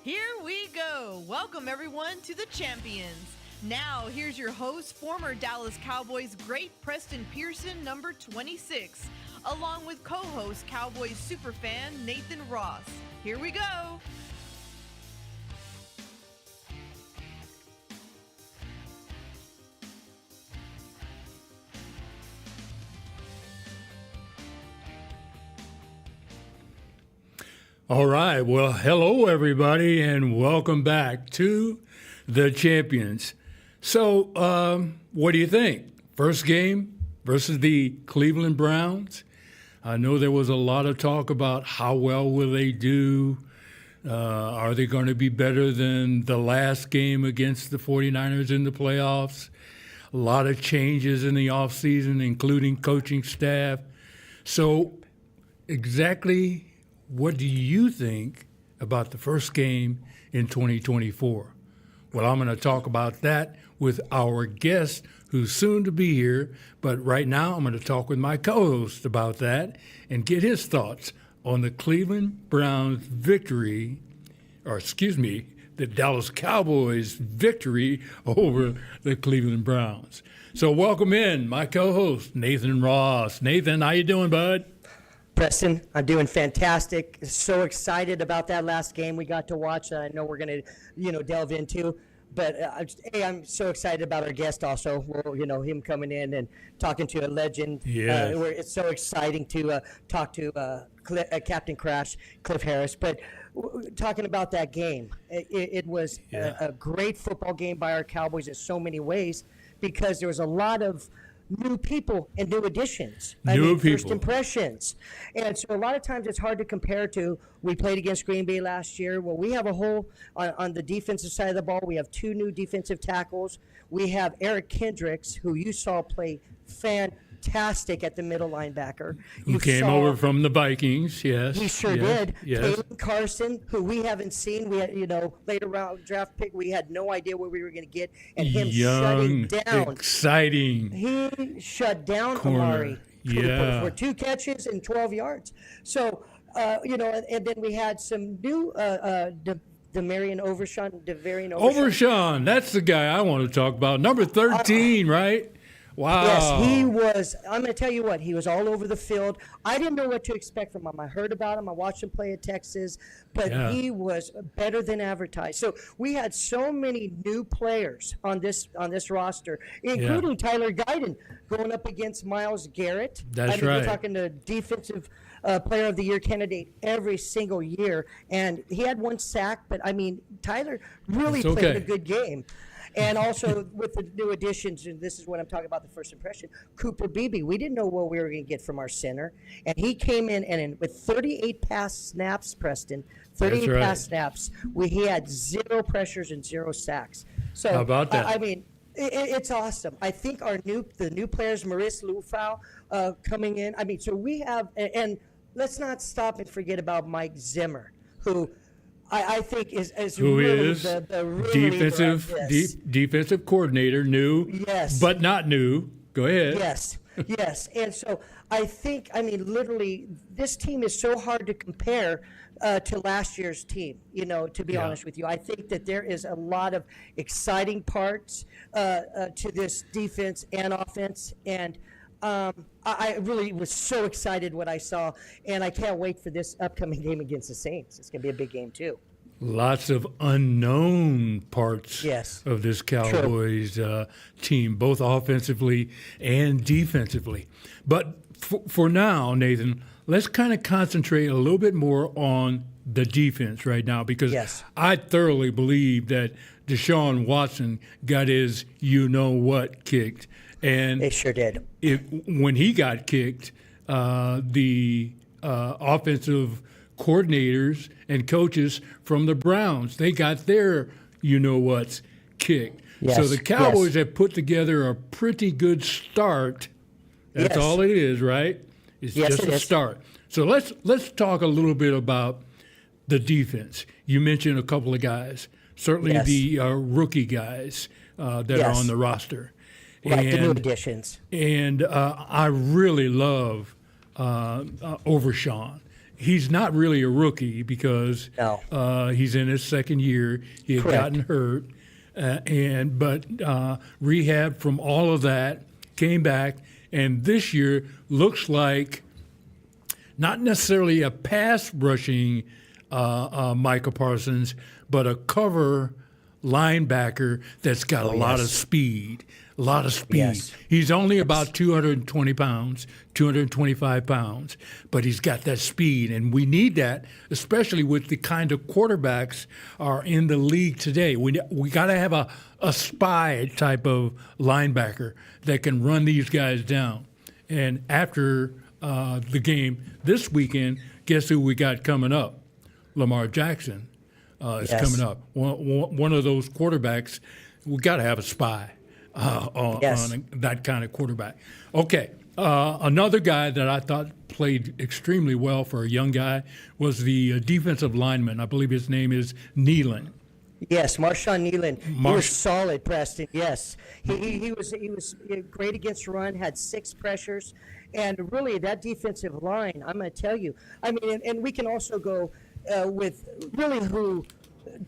Here we go. Welcome, everyone, to the Champions. Now, here's your host, former Dallas Cowboys great Preston Pearson, number 26, along with co-host Cowboys superfan Nathan Ross. Here we go. All right. Well, hello, everybody, and welcome back to the Champions. So, what do you think? First game versus the Cleveland Browns. I know there was a lot of talk about how well will they do. Are they going to be better than the last game against the 49ers in the playoffs? A lot of changes in the offseason, including coaching staff. So, exactly what do you think about the first game in 2024? Well, I'm going to talk about that with our guest who's soon to be here. But right now, I'm going to talk with my co-host about that and get his thoughts on the Cleveland Browns victory, the Dallas Cowboys victory over the Cleveland Browns. So welcome in my co-host, Nathan Ross. Nathan, how you doing, bud? Preston, I'm doing fantastic. So excited about that last game we got to watch that I know we're going to, delve into. But I'm so excited about our guest also. Well, him coming in and talking to a legend. Yeah. It's so exciting to talk to Captain Crash, Cliff Harris. But talking about that game, it was a great football game by our Cowboys in so many ways because there was a lot of new people and new additions. First impressions. And so a lot of times it's hard to compare to, we played against Green Bay last year. Well, we have a whole, on the defensive side of the ball, we have two new defensive tackles. We have Eric Kendricks, who you saw play fantastic at the middle linebacker. Who came over from the Vikings, yes. He sure did. Yes. Kalen Carson, who we haven't seen. We had, later round draft pick, we had no idea what we were going to get. And him shutting down. Exciting. He shut down Corner. Amari Yeah. for 2 catches and 12 yards. So, and then we had some new DeVarian Overshawn. Overshawn, that's the guy I want to talk about. Number 13, right? Wow. Yes, he was. I'm going to tell you what, he was all over the field. I didn't know what to expect from him. I heard about him. I watched him play at Texas, but he was better than advertised. So we had so many new players on this roster, including Tyler Guyton going up against Myles Garrett. That's right. We're talking to defensive player of the year candidate every single year, and he had 1 sack. But Tyler really played a good game. And also with the new additions, and this is what I'm talking about, the first impression, Cooper Beebe. We didn't know what we were going to get from our center. And he came in, and with 38 pass snaps, Preston, 38 pass snaps, he had 0 pressures and 0 sacks. So, how about that? It's awesome. I think the new players, Maurice Lufau coming in. So we have, and let's not stop and forget about Mike Zimmer, who I think is who really is the real defensive coordinator, new, but not new. Go ahead. Yes. And so I think, literally, this team is so hard to compare to last year's team, to be honest with you. I think that there is a lot of exciting parts to this defense and offense, and I really was so excited what I saw, and I can't wait for this upcoming game against the Saints. It's going to be a big game, too. Lots of unknown parts of this Cowboys team, both offensively and defensively. But for now, Nathan, let's kind of concentrate a little bit more on the defense right now, because I thoroughly believe that Deshaun Watson got his you-know-what kicked. And they sure did. When he got kicked, the offensive coordinators and coaches from the Browns, they got their you-know-what's kicked. So the Cowboys have put together a pretty good start. That's all it is, right? It's just a start. So let's talk a little bit about the defense. You mentioned a couple of guys, certainly the rookie guys that are on the roster. Right, the new additions. And I really love Overshawn. he's not really a rookie because No. he's in his second year. He had Correct. gotten hurt, but rehab from all of that, came back, and this year looks like not necessarily a pass rushing Micah Parsons, but a cover linebacker that's got a lot of speed. A lot of speed. Yes. He's only about 220 pounds, 225 pounds, but he's got that speed, and we need that, especially with the kind of quarterbacks are in the league today. We got to have a spy type of linebacker that can run these guys down. And after the game this weekend, guess who we got coming up? Lamar Jackson is coming up. One of those quarterbacks, we got to have a spy. On that kind of quarterback. Okay, another guy that I thought played extremely well for a young guy was the defensive lineman. I believe his name is Nealon. Yes, Marshawn Nealon. He was solid, Preston. Yes, he was great against the run. Had 6 pressures, and really that defensive line. I'm going to tell you. I mean, and we can also go with really who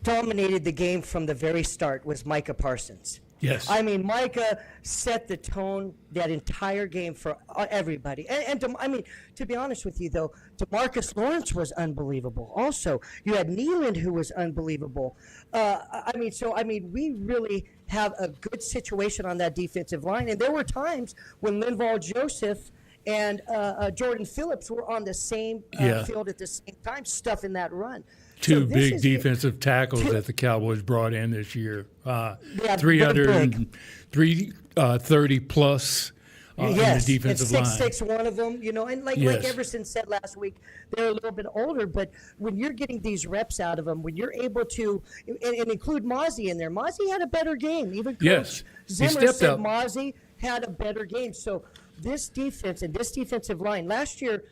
dominated the game from the very start was Micah Parsons. Yes. I mean, Micah set the tone that entire game for everybody. To be honest with you, though, DeMarcus Lawrence was unbelievable. Also, you had Nealon, who was unbelievable. We really have a good situation on that defensive line. And there were times when Linval Joseph and Jordan Phillips were on the same field at the same time, stuffing that run. Two big defensive tackles that the Cowboys brought in this year. 330 plus in the defensive line. 6'6", one of them, and like Everson said last week, they're a little bit older, but when you're getting these reps out of them, when you're able to, and include Mozzie in there, Mozzie had a better game. Even Coach Zimmer said Mozzie had a better game. So this defense and this defensive line, last year,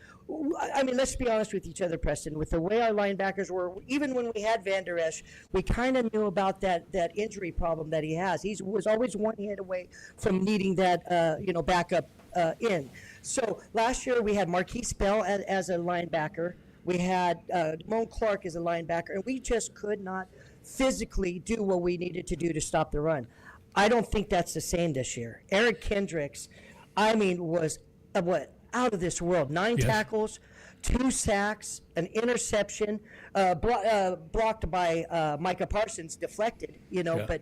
I mean, let's be honest with each other, Preston. With the way our linebackers were, even when we had Van Der Esch, we kind of knew about that injury problem that he has. He was always one hit away from needing that, backup in. So last year we had Marquise Bell as a linebacker. We had Damone Clark as a linebacker, and we just could not physically do what we needed to do to stop the run. I don't think that's the same this year. Eric Kendricks, was out of this world. 9 tackles, 2 sacks, an interception, blocked by Micah Parsons, deflected. I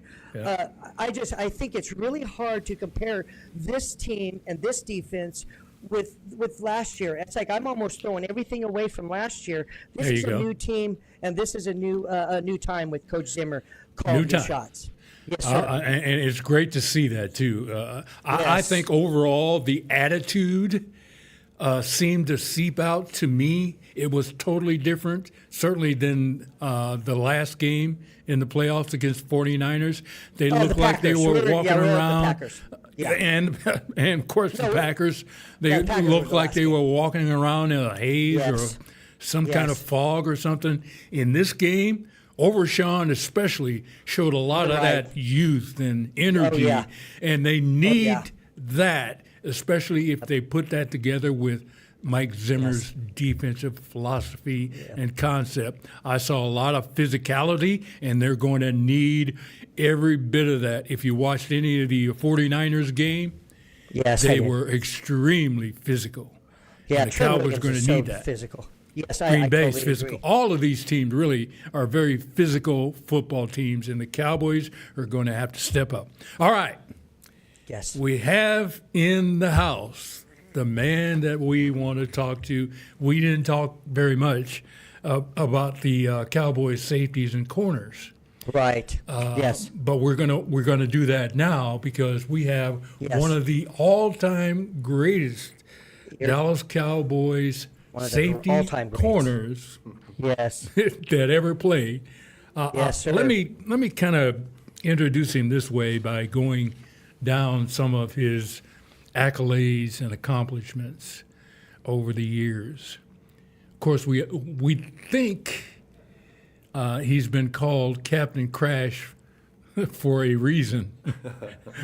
think it's really hard to compare this team and this defense with last year. It's like I'm almost throwing everything away from last year. This is a new team, and this is a new time with Coach Zimmer calling the shots. Yes, sir. And it's great to see that too. I think overall the attitude seemed to seep out to me. It was totally different, certainly than the last game in the playoffs against 49ers. They looked like they were walking around. And of course the Packers, they looked like they were walking around in a haze or some kind of fog or something. In this game, Overshawn especially showed a lot of that youth and energy, and they need that, especially if they put that together with Mike Zimmer's defensive philosophy and concept. I saw a lot of physicality, and they're going to need every bit of that. If you watched any of the 49ers game, they were extremely physical. Yeah, and the Cowboys are going to need that. Physical. Yes, Green Bay's totally physical. agree. All of these teams really are very physical football teams, and the Cowboys are going to have to step up. All right. Yes. We have in the house the man that we want to talk to. We didn't talk very much about the Cowboys safeties and corners. Right. But we're gonna do that now because we have one of the all-time greatest Dallas Cowboys safety corners that ever played. Yes, sir. Let me kind of introduce him this way by going down some of his accolades and accomplishments over the years. Of course, we think he's been called Captain Crash for a reason.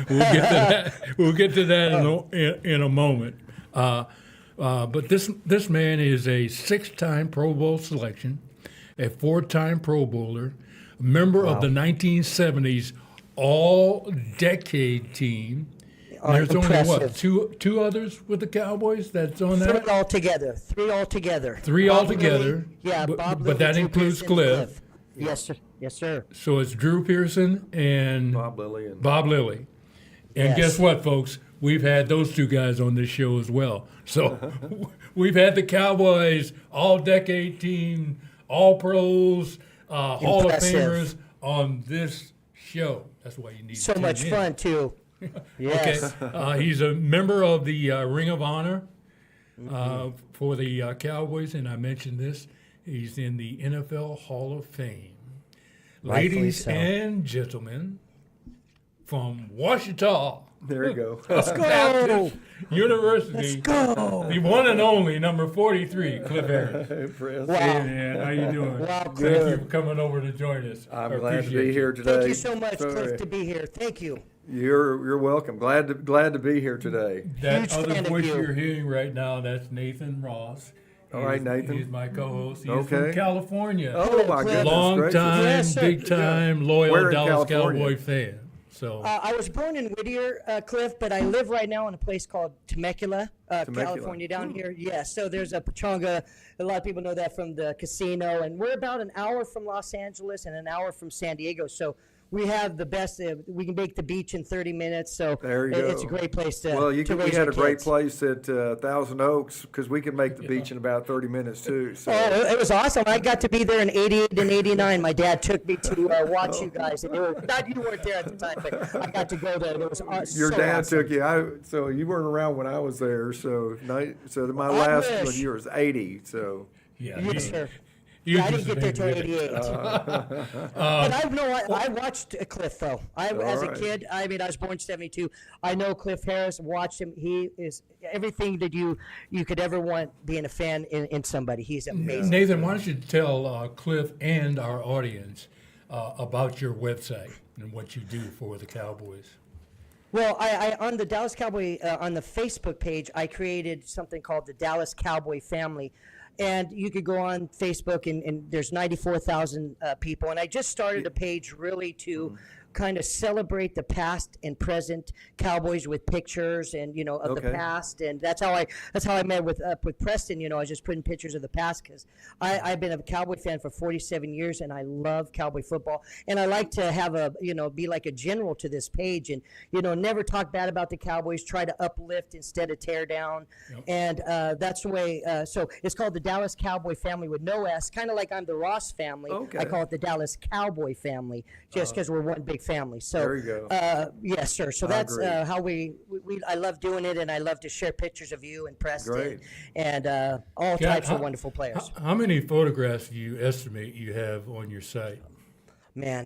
We'll get to that in a moment. But this man is a 6-time Pro Bowl selection, a 4-time Pro Bowler, a member of the 1970s All-Decade team. There's Impressive. only what, two others with the Cowboys that's on that? Three altogether. Three Bob altogether. Lilly, yeah, Bob but Lilly, that Drew includes Pearson, Cliff. Yes, sir. Yes, sir. So it's Drew Pearson and Bob Lilly. And Yes. guess what, folks? We've had those two guys on this show as well. So we've had the Cowboys All-Decade team, All-Pros, Hall of Impressive. Famers on this show. That's why you need So to much tune in. fun, too. Yes. Okay. He's a member of the Ring of Honor for the Cowboys, and I mentioned this. He's in the NFL Hall of Fame. Rightfully Ladies so. and gentlemen, from Washita There you go. Go! University, Let's go! the one and only number 43, Cliff Harris. Hey, Chris. Wow. Hey, man, how you doing? Wow, Thank Cliff. you for coming over to join us. I'm I glad to appreciate be here you. today. Thank you so much, Sorry. Cliff, to be here. Thank you. You're welcome. Glad to be here today. That Huge other fan of voice you. you're hearing right now, that's Nathan Ross. All right, Nathan. He's my co-host. He's Okay. from California. Oh my Cliff. goodness Long gracious. time, Yes, sir. big time, loyal Where in Dallas California? Cowboy fan. So I was born in Whittier, Cliff, but I live right now in a place called Temecula, California, down here. Yeah, so there's a Pachanga. A lot of people know that from the casino. And we're about an hour from Los Angeles and an hour from San Diego. So we have the best. We can make the beach in 30 minutes. So There you it's go. a great place to Well, to we raise had your a great kids. place at Thousand Oaks because we can make the beach in about 30 minutes too. So Oh, it was awesome. I got to be there in 88 and 89. My dad took me to watch you guys. And you weren't there at the time, but I got to go there. It was your so dad awesome. took you. So you weren't around when I was there. So my I last wish. one year was 80. So yeah, Yes, sir. you Yeah, I just didn't get there till made it. 88. But I watched Cliff, though. As a right. kid, I was born 72. I know Cliff Harris, watched him. He is everything that you could ever want being a fan in somebody. He's amazing. Nathan, why don't you tell Cliff and our audience about your website and what you do for the Cowboys? Well, I on the Dallas Cowboy, on the Facebook page, I created something called the Dallas Cowboy Family. And you could go on Facebook, and there's 94,000 people. And I just started a page really to kind of celebrate the past and present Cowboys with pictures and of the Okay. past. And that's how I met with Preston. I was just putting pictures of the past because I've been a Cowboy fan for 47 years, and I love Cowboy football. And I like to have be like a general to this page, and never talk bad about the Cowboys. Try to uplift instead of tear down. Yep. And that's the way. So it's called the Dallas Cowboy Family with no S, kind of like I'm the Ross family. Okay. I call it the Dallas Cowboy Family, just because we're one big family. So There you go. yes, sir. So I that's agree. how we. I love doing it, and I love to share pictures of you and Preston Great. and all Yeah, types of wonderful players. How many photographs do you estimate you have on your site? Man,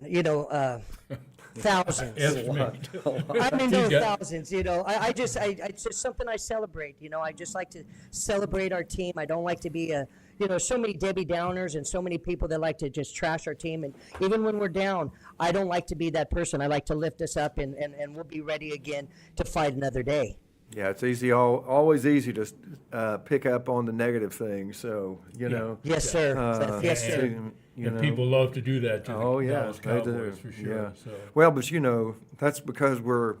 thousands. Estimate. I'm in You those got- thousands, it's just something I celebrate. I just like to celebrate our team. I don't like to be so many Debbie Downers and so many people that like to just trash our team. And even when we're down, I don't like to be that person. I like to lift us up, and we'll be ready again to fight another day. Yeah, it's easy. Always easy to pick up on the negative things. So Yes, sir. Yes, sir. And people love to do that to the Oh yeah, Dallas they do. Cowboys for sure. Yeah. So. Well, but that's because we're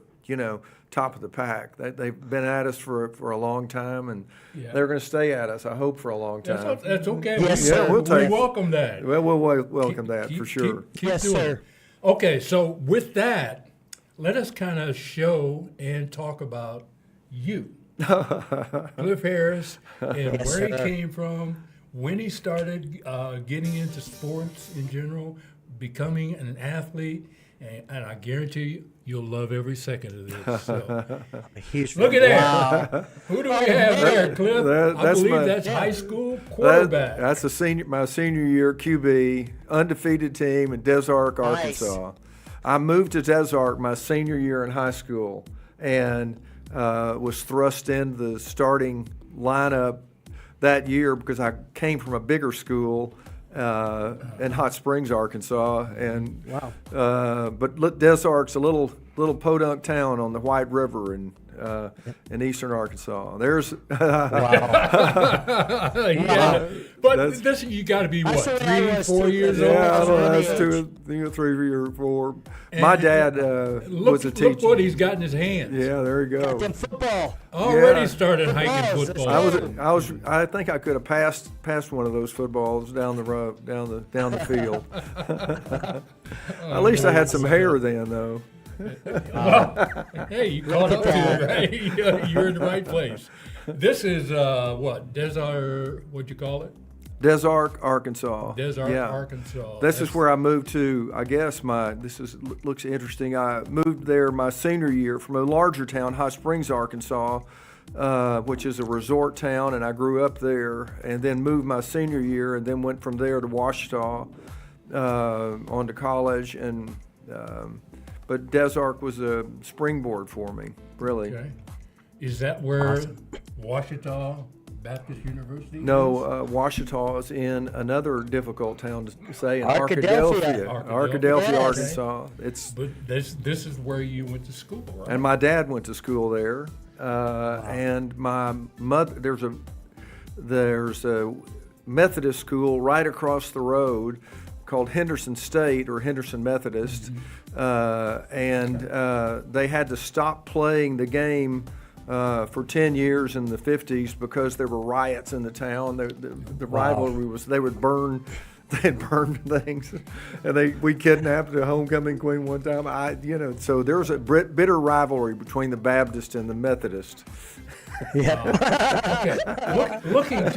top of the pack. They've been at us for a long time, and Yeah. they're going to stay at us. I hope for a long time. That's okay. Yes, we, sir. Yeah, we'll we take- welcome that. Well, we'll welcome that for sure. Keep Yes, doing sir. it. Okay, so with that, let us kind of show and talk about you, Cliff Harris, and Yes, where he sir. came from, when he started getting into sports in general, becoming an athlete, and I guarantee you, you'll love every second of this. So. A huge Look at fan. that. Wow. Who do we have there, Cliff? I That's believe my- that's high school quarterback. That's my senior year QB, undefeated team in Des Arc, Nice. Arkansas. I moved to Des Arc my senior year in high school and was thrust into the starting lineup that year because I came from a bigger school in Hot Springs, Arkansas, and Wow. but Des Arc's a little podunk town on the White River, and in eastern Arkansas. There's Yeah, but this you got to be what, That's what I 3, was 4 too. years yeah, I old. don't know, Age. that's 2, 3 or 4. My dad was a teacher. Look what he's got in his hands. Yeah, there you go. Them football. Already Yeah. started hiking Footballs. football. I think I could have passed one of those footballs down the road, down the field. At least I had some hair then, though. Well, hey, you caught up to it, right? You're in the right place. This is what? Desert, what'd you call it? Des Arc, Arkansas. Desert, Yeah. Arkansas. This is where I moved to. I guess looks interesting. I moved there my senior year from a larger town, Hot Springs, Arkansas, which is a resort town, and I grew up there. And then moved my senior year, and then went from there to Ouachita, on to college. And but Des Arc was a springboard for me, really. Okay. Is that where Ouachita Baptist University is? No, Ouachita is in another difficult town to say, in Arkadelphia. Arkadelphia, Yes. Arkansas. It's But this is where you went to school, right? and my dad went to school there, and my mother. There's a Methodist school right across the road called Henderson State or Henderson Methodist, and they had to stop playing the game for 10 years in the 50s because there were riots in the town. The rivalry was they'd burn things, and we kidnapped the homecoming queen one time. So there was a bitter rivalry between the Baptist and the Methodist. Okay. Looking at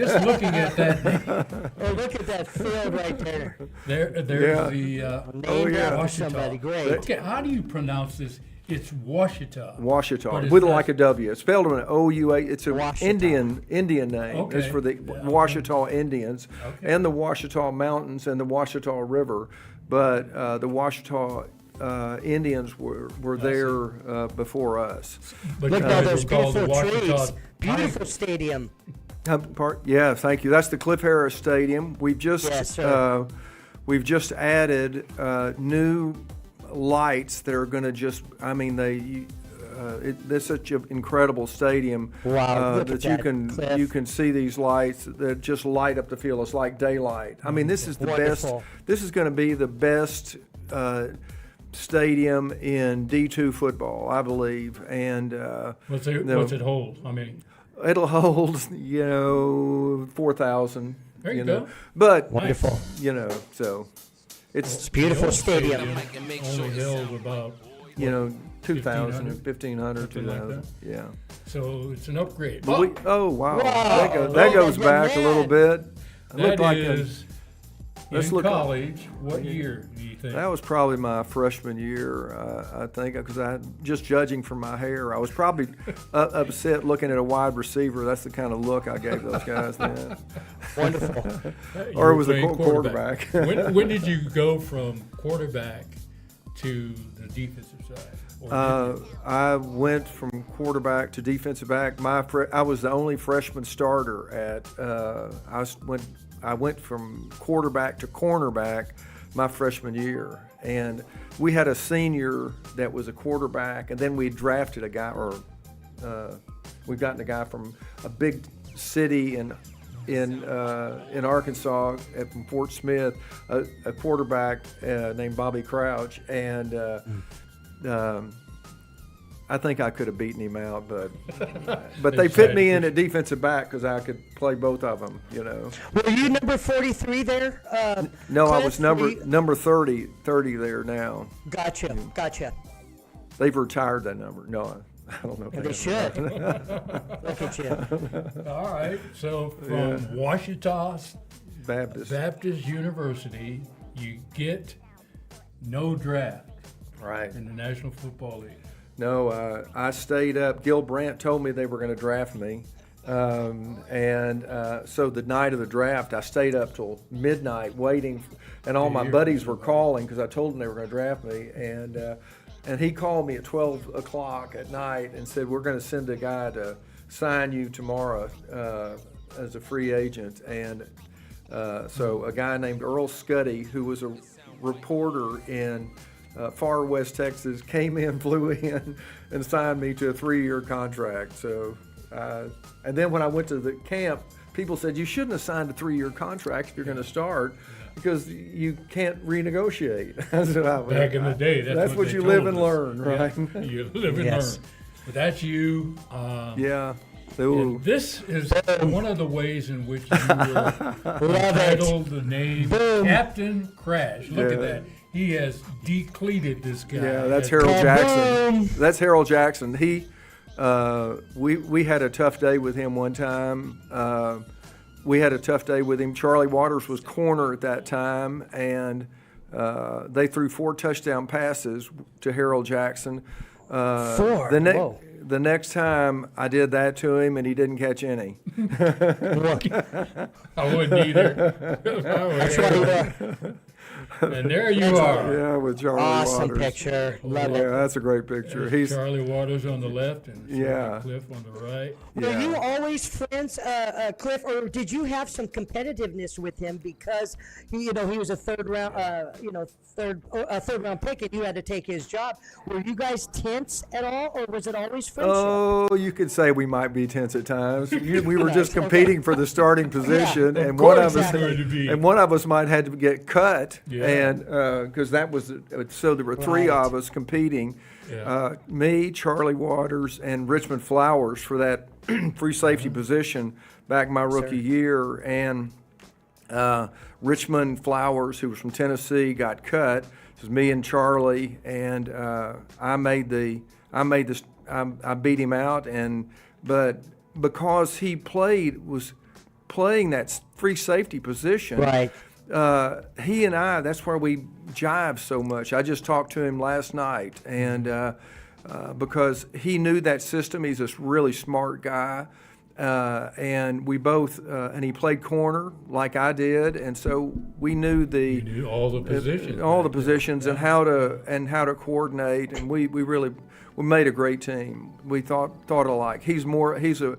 that, Oh, look at that field right there. there's Yeah. the Named after Ouachita. somebody. Great. Okay, how do you pronounce this? It's Ouachita. Ouachita But it's with not- like a W. It's spelled with an O-U-A. It's a Ouachita. Indian name. Okay. It's for the Yeah. Ouachita Indians Okay. and the Ouachita Mountains and the Ouachita River. But the Ouachita Indians were there before us. But Look you at guys those were called the beautiful Ouachita trees. Beautiful Tigers. stadium. Yeah, thank you. That's the Cliff Harris Stadium. Yes, sir. We've just added new lights that are going to just. I mean, it's such an incredible stadium. Wow, look at that you that, can Cliff. you can see these lights that just light up the field. It's like daylight. I mean, this is the Wonderful. best. This is going to be the best. Stadium in D2 football, I believe, and What's it hold? I mean, it'll hold 4,000. There you go. But Wonderful. so It's a beautiful the old stadium. only held about 2,000 or 1,500, 1,500, something like 2,000. Yeah. so it's an upgrade. But wow. Wow. That goes Oh, back a little bit. It That looked like is let's in look- college. What year do you think? that was probably my freshman year, I think, because just judging from my hair, I was probably upset looking at a wide receiver. That's the kind of look I gave those guys then. Wonderful. You or were it was a playing quarterback. when did you go from quarterback to the defensive side? Or did you? I went from quarterback to defensive back. I was the only freshman starter at. I went from quarterback to cornerback my freshman year, and we had a senior that was a quarterback, and then we drafted a guy, or we gotten a guy from a big city in Arkansas from Fort Smith, a quarterback named Bobby Crouch, and I think I could have beaten him out, but they fit me in at defensive back because I could play both of them. Were you number 43 there? No, I Cliff? was Were you- number 30 there now. Gotcha. They've retired that number. No, I don't know. If They should. Look at you. All right. So from Ouachita Baptist. University, you get no draft Right. in the National Football League. No, I stayed up. Gil Brandt told me they were going to draft me. So the night of the draft, I stayed up till midnight waiting, and all my buddies were calling because I told them they were going to draft me. And he called me at 12 o'clock at night and said, "We're going to send a guy to sign you tomorrow as a free agent." And so a guy named Earl Scuddy, who was a reporter in far west Texas, came in, flew in, and signed me to a 3-year contract. So, and then when I went to the camp, people said you shouldn't have signed a 3-year contract if you're going to start, because you can't renegotiate. Back in the day, that's what they you live told and us. learn, right? Yeah, you live and Yes. learn. But that's you. Yeah. And Ooh. this is one of the ways in which you entitled the name Captain Crash. Look at Yeah. that. He has decleated this guy. Yeah, that's Has- Harold Jackson. That's Harold Jackson. We had a tough day with him one time. We had a tough day with him. Charlie Waters was corner at that time, and they threw 4 touchdown passes to Harold Jackson. 4? Whoa. The next time I did that to him, and he didn't catch any. I wouldn't either. That's right. And there you are. Yeah, with Charlie Awesome Waters. picture. Love Yeah, it. that's a great picture. There's He's Charlie Waters on the left and Yeah. Cliff on the right. Were you always friends, Cliff, or did you have some competitiveness with him because he was a third round pick and you had to take his job? Were you guys tense at all, or was it always friendship? Oh, you could say we might be tense at times. We were Nice, just competing for the starting position, Of and course one of us it's going to be. and one of us might have to get cut, Yeah. and because that was so there were 3 Right. of us competing. Yeah. Me, Charlie Waters, and Richmond Flowers for that free safety position back my rookie year, and Richmond Flowers, who was from Tennessee, got cut. It was me and Charlie, and I beat him out, but because he was playing that free safety position, Right. he and I, that's where we jive so much. I just talked to him last night, and because he knew that system, he's a really smart guy, and we both, and he played corner like I did, and so we knew You knew all the positions. all the back there. positions and how to coordinate, and we made a great team. We thought alike. He's a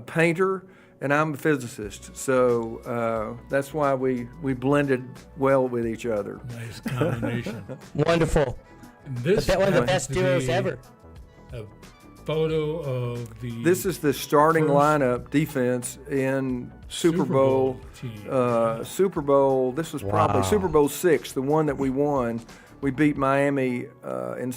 painter, and I'm a physicist, so that's why we blended well with each other. Nice combination. Wonderful. And this One of the happens best to duos be ever. A photo of the This is the starting First lineup defense in Super Bowl. team. Super Bowl. This was probably Super Bowl 6, the one that we won. We beat Miami in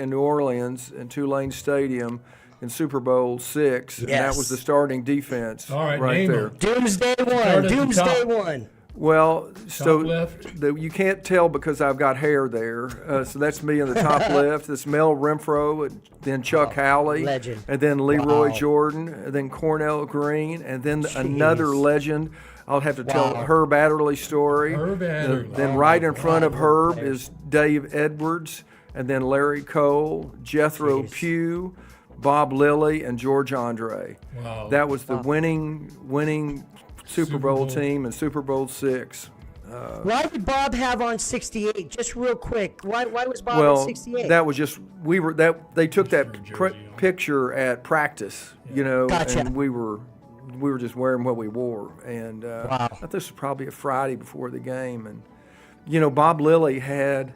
New Orleans in Tulane Stadium in Super Bowl 6, and that Yes. was the starting defense All right, name there. them. Doomsday Start one. at the Doomsday top. one. Well, so left. you can't tell because I've got hair there. So that's me in the top left. That's Mel Renfro, and then Chuck Howley, Legend. and then Leroy Wow. Jordan, and then Cornell Green, and then another legend. I'll have to tell Wow. Herb Adderley story. Herb Adderley. Then right in front of Herb players. is Dave Edwards, and then Larry Cole, Jethro Jeez. Pugh, Bob Lilly, and George Andre. Wow. That was the winning Super Bowl Bowl. team in Super Bowl 6. Why did Bob have on 68? Just real quick. Why was Bob Well, on 68? that was just they took that jersey on. picture at practice, Gotcha. and we were just wearing what we wore, and I thought this was probably a Friday before the game, and Bob Lilly had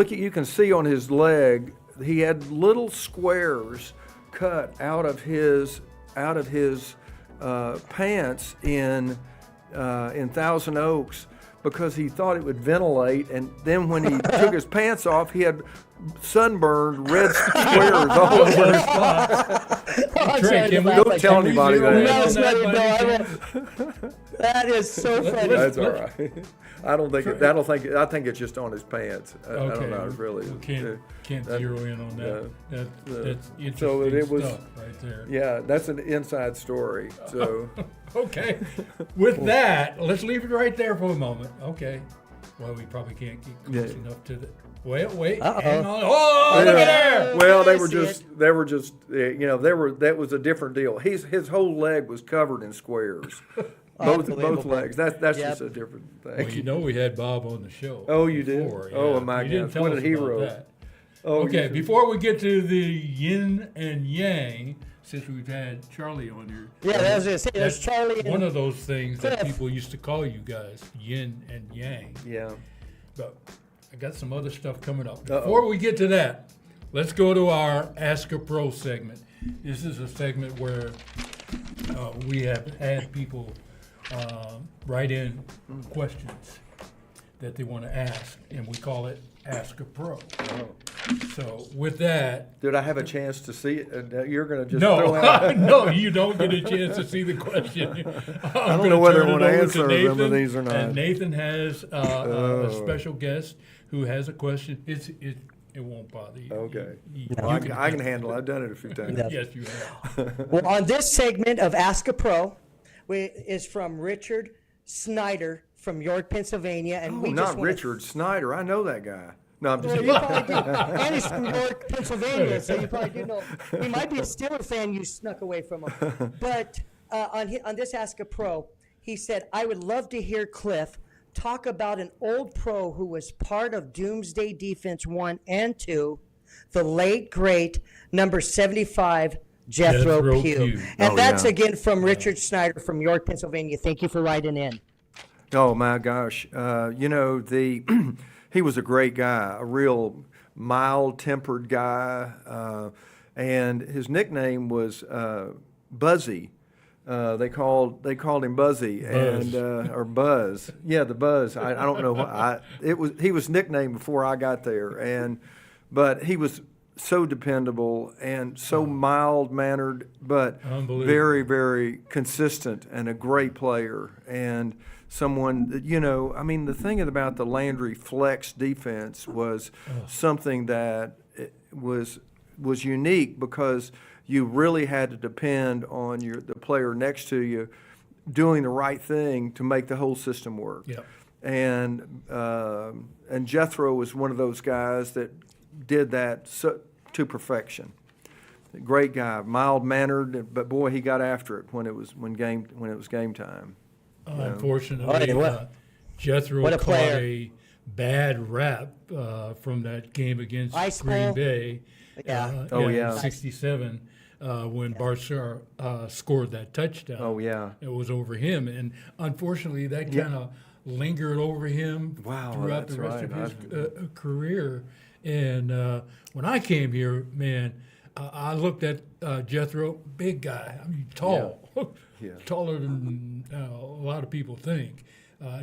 you can see on his leg he had little squares cut out of his pants in Thousand Oaks because he thought it would ventilate, and then when he took his pants off, he had sunburned red squares all over his I'm Trey, sorry can to we- laugh Don't like tell that. anybody zero in that. No, on it's not that even- by any no, I chance? That is so funny. That's all right. I think it's just on his pants. I don't know. It's really. We can't zero in on that. That's interesting So it was- stuff right there. Yeah, that's an inside story. So Okay. With that, let's leave it right there for a moment. Okay. Well, we probably can't get close enough to the. Wait. Hang on. Oh, look at there. well, I see that was a different deal. His whole leg was covered in squares. Both Unbelievable. legs. That's Yep. just a different thing. Well, we had Bob on the show. Oh, you did? before, Oh, yeah. my You didn't gosh. tell What a us hero. about that. Oh, Okay, you- before we get to the yin and yang, since we've had Charlie on here. Yeah, that was it. There's that's Charlie and one of those things that Cliff. people used to call you guys, yin and yang. Yeah. But I got some other stuff coming up. Before we get to that, let's go to our Ask a Pro segment. This is a segment where we have had people write in questions that they want to ask, and we call it Ask a Pro. So with that, Did I have a chance to see it? You're going to just no, throw out. no, you don't get a chance to see the question. I don't know whether I want to answer some of these or not. And Nathan has a special guest who has a question. It won't bother you. Okay. You I can handle it. I've done it a few times. Yes, you have. Well, on this segment of Ask a Pro, is from Richard Snyder from York, Pennsylvania, and we just Not Richard Snyder. I know that guy. No, I'm just Well, kidding. you probably do. And he's from York, Pennsylvania, so you probably do know. He might be a Steeler fan you snuck away from him. But on this Ask a Pro, he said, I would love to hear Cliff talk about an old pro who was part of Doomsday Defense 1 and 2, the late, great number 75, Jethro Pugh. And that's again from Richard Snyder from York, Pennsylvania. Thank you for writing in. Oh my gosh! He was a great guy, a real mild-tempered guy, and his nickname was Buzzy. They called him Buzzy or Buzz. Yeah, the Buzz. I don't know what he was nicknamed before I got there, but he was so dependable and so mild-mannered, but very, very consistent and a great player and someone that, the thing about the Landry flex defense was something that was unique because you really had to depend on the player next to you doing the right thing to make the whole system work. Yep. And Jethro was one of those guys that did that to perfection. Great guy, mild-mannered, but boy, he got after it when it was game time. Unfortunately, Jethro caught a bad rap from that game against Green Bay. Yeah. 67 when Barshar scored that touchdown. Oh, yeah. It was over him. And unfortunately, that kind of lingered over him throughout the rest of his career. And when I came here, man, I looked at Jethro, big guy. I mean, tall. Yeah. Taller than a lot of people think.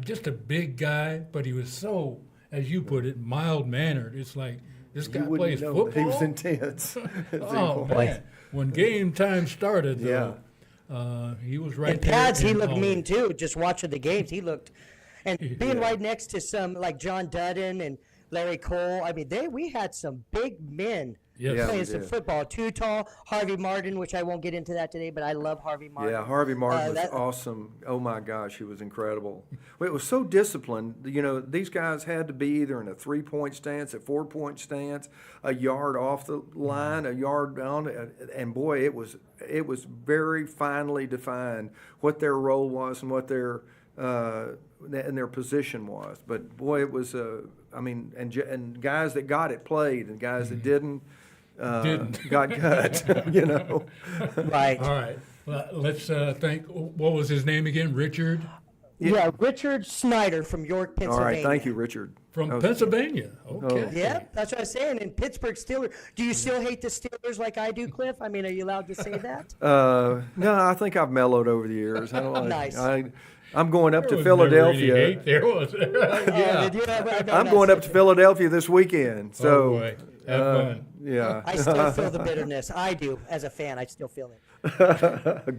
Just a big guy, but he was so, as you put it, mild-mannered. It's like, this guy plays football? He was intense. Man. When game time started, though, he was right there. And pads, he looked mean, too. Just watching the games, he looked. And being right next to some, like John Dudden and Larry Cole, I mean, we had some big men playing some football. Too tall, Harvey Martin, which I won't get into that today, but I love Harvey Martin. Yeah, Harvey Martin was awesome. Oh my gosh, he was incredible. Well, it was so disciplined. These guys had to be either in a 3-point stance, a 4-point stance, a yard off the line, a yard down, and boy, it was very finely defined what their role was and what their position was. But boy, it was and guys that got it played, and guys that didn't got cut. Right. All right. Well, let's thank. What was his name again? Richard. Yeah, Richard Snyder from York, Pennsylvania. All right, thank you, Richard. From Pennsylvania. Okay. Yeah, that's what I was saying. In Pittsburgh Steelers. Do you still hate the Steelers like I do, Cliff? I mean, are you allowed to say that? No, I think I've mellowed over the years. I don't like. Nice. I'm going up to Philadelphia. I'm going up to Philadelphia this weekend. So, boy. Have fun. Yeah. I still feel the bitterness. I do. As a fan, I still feel it.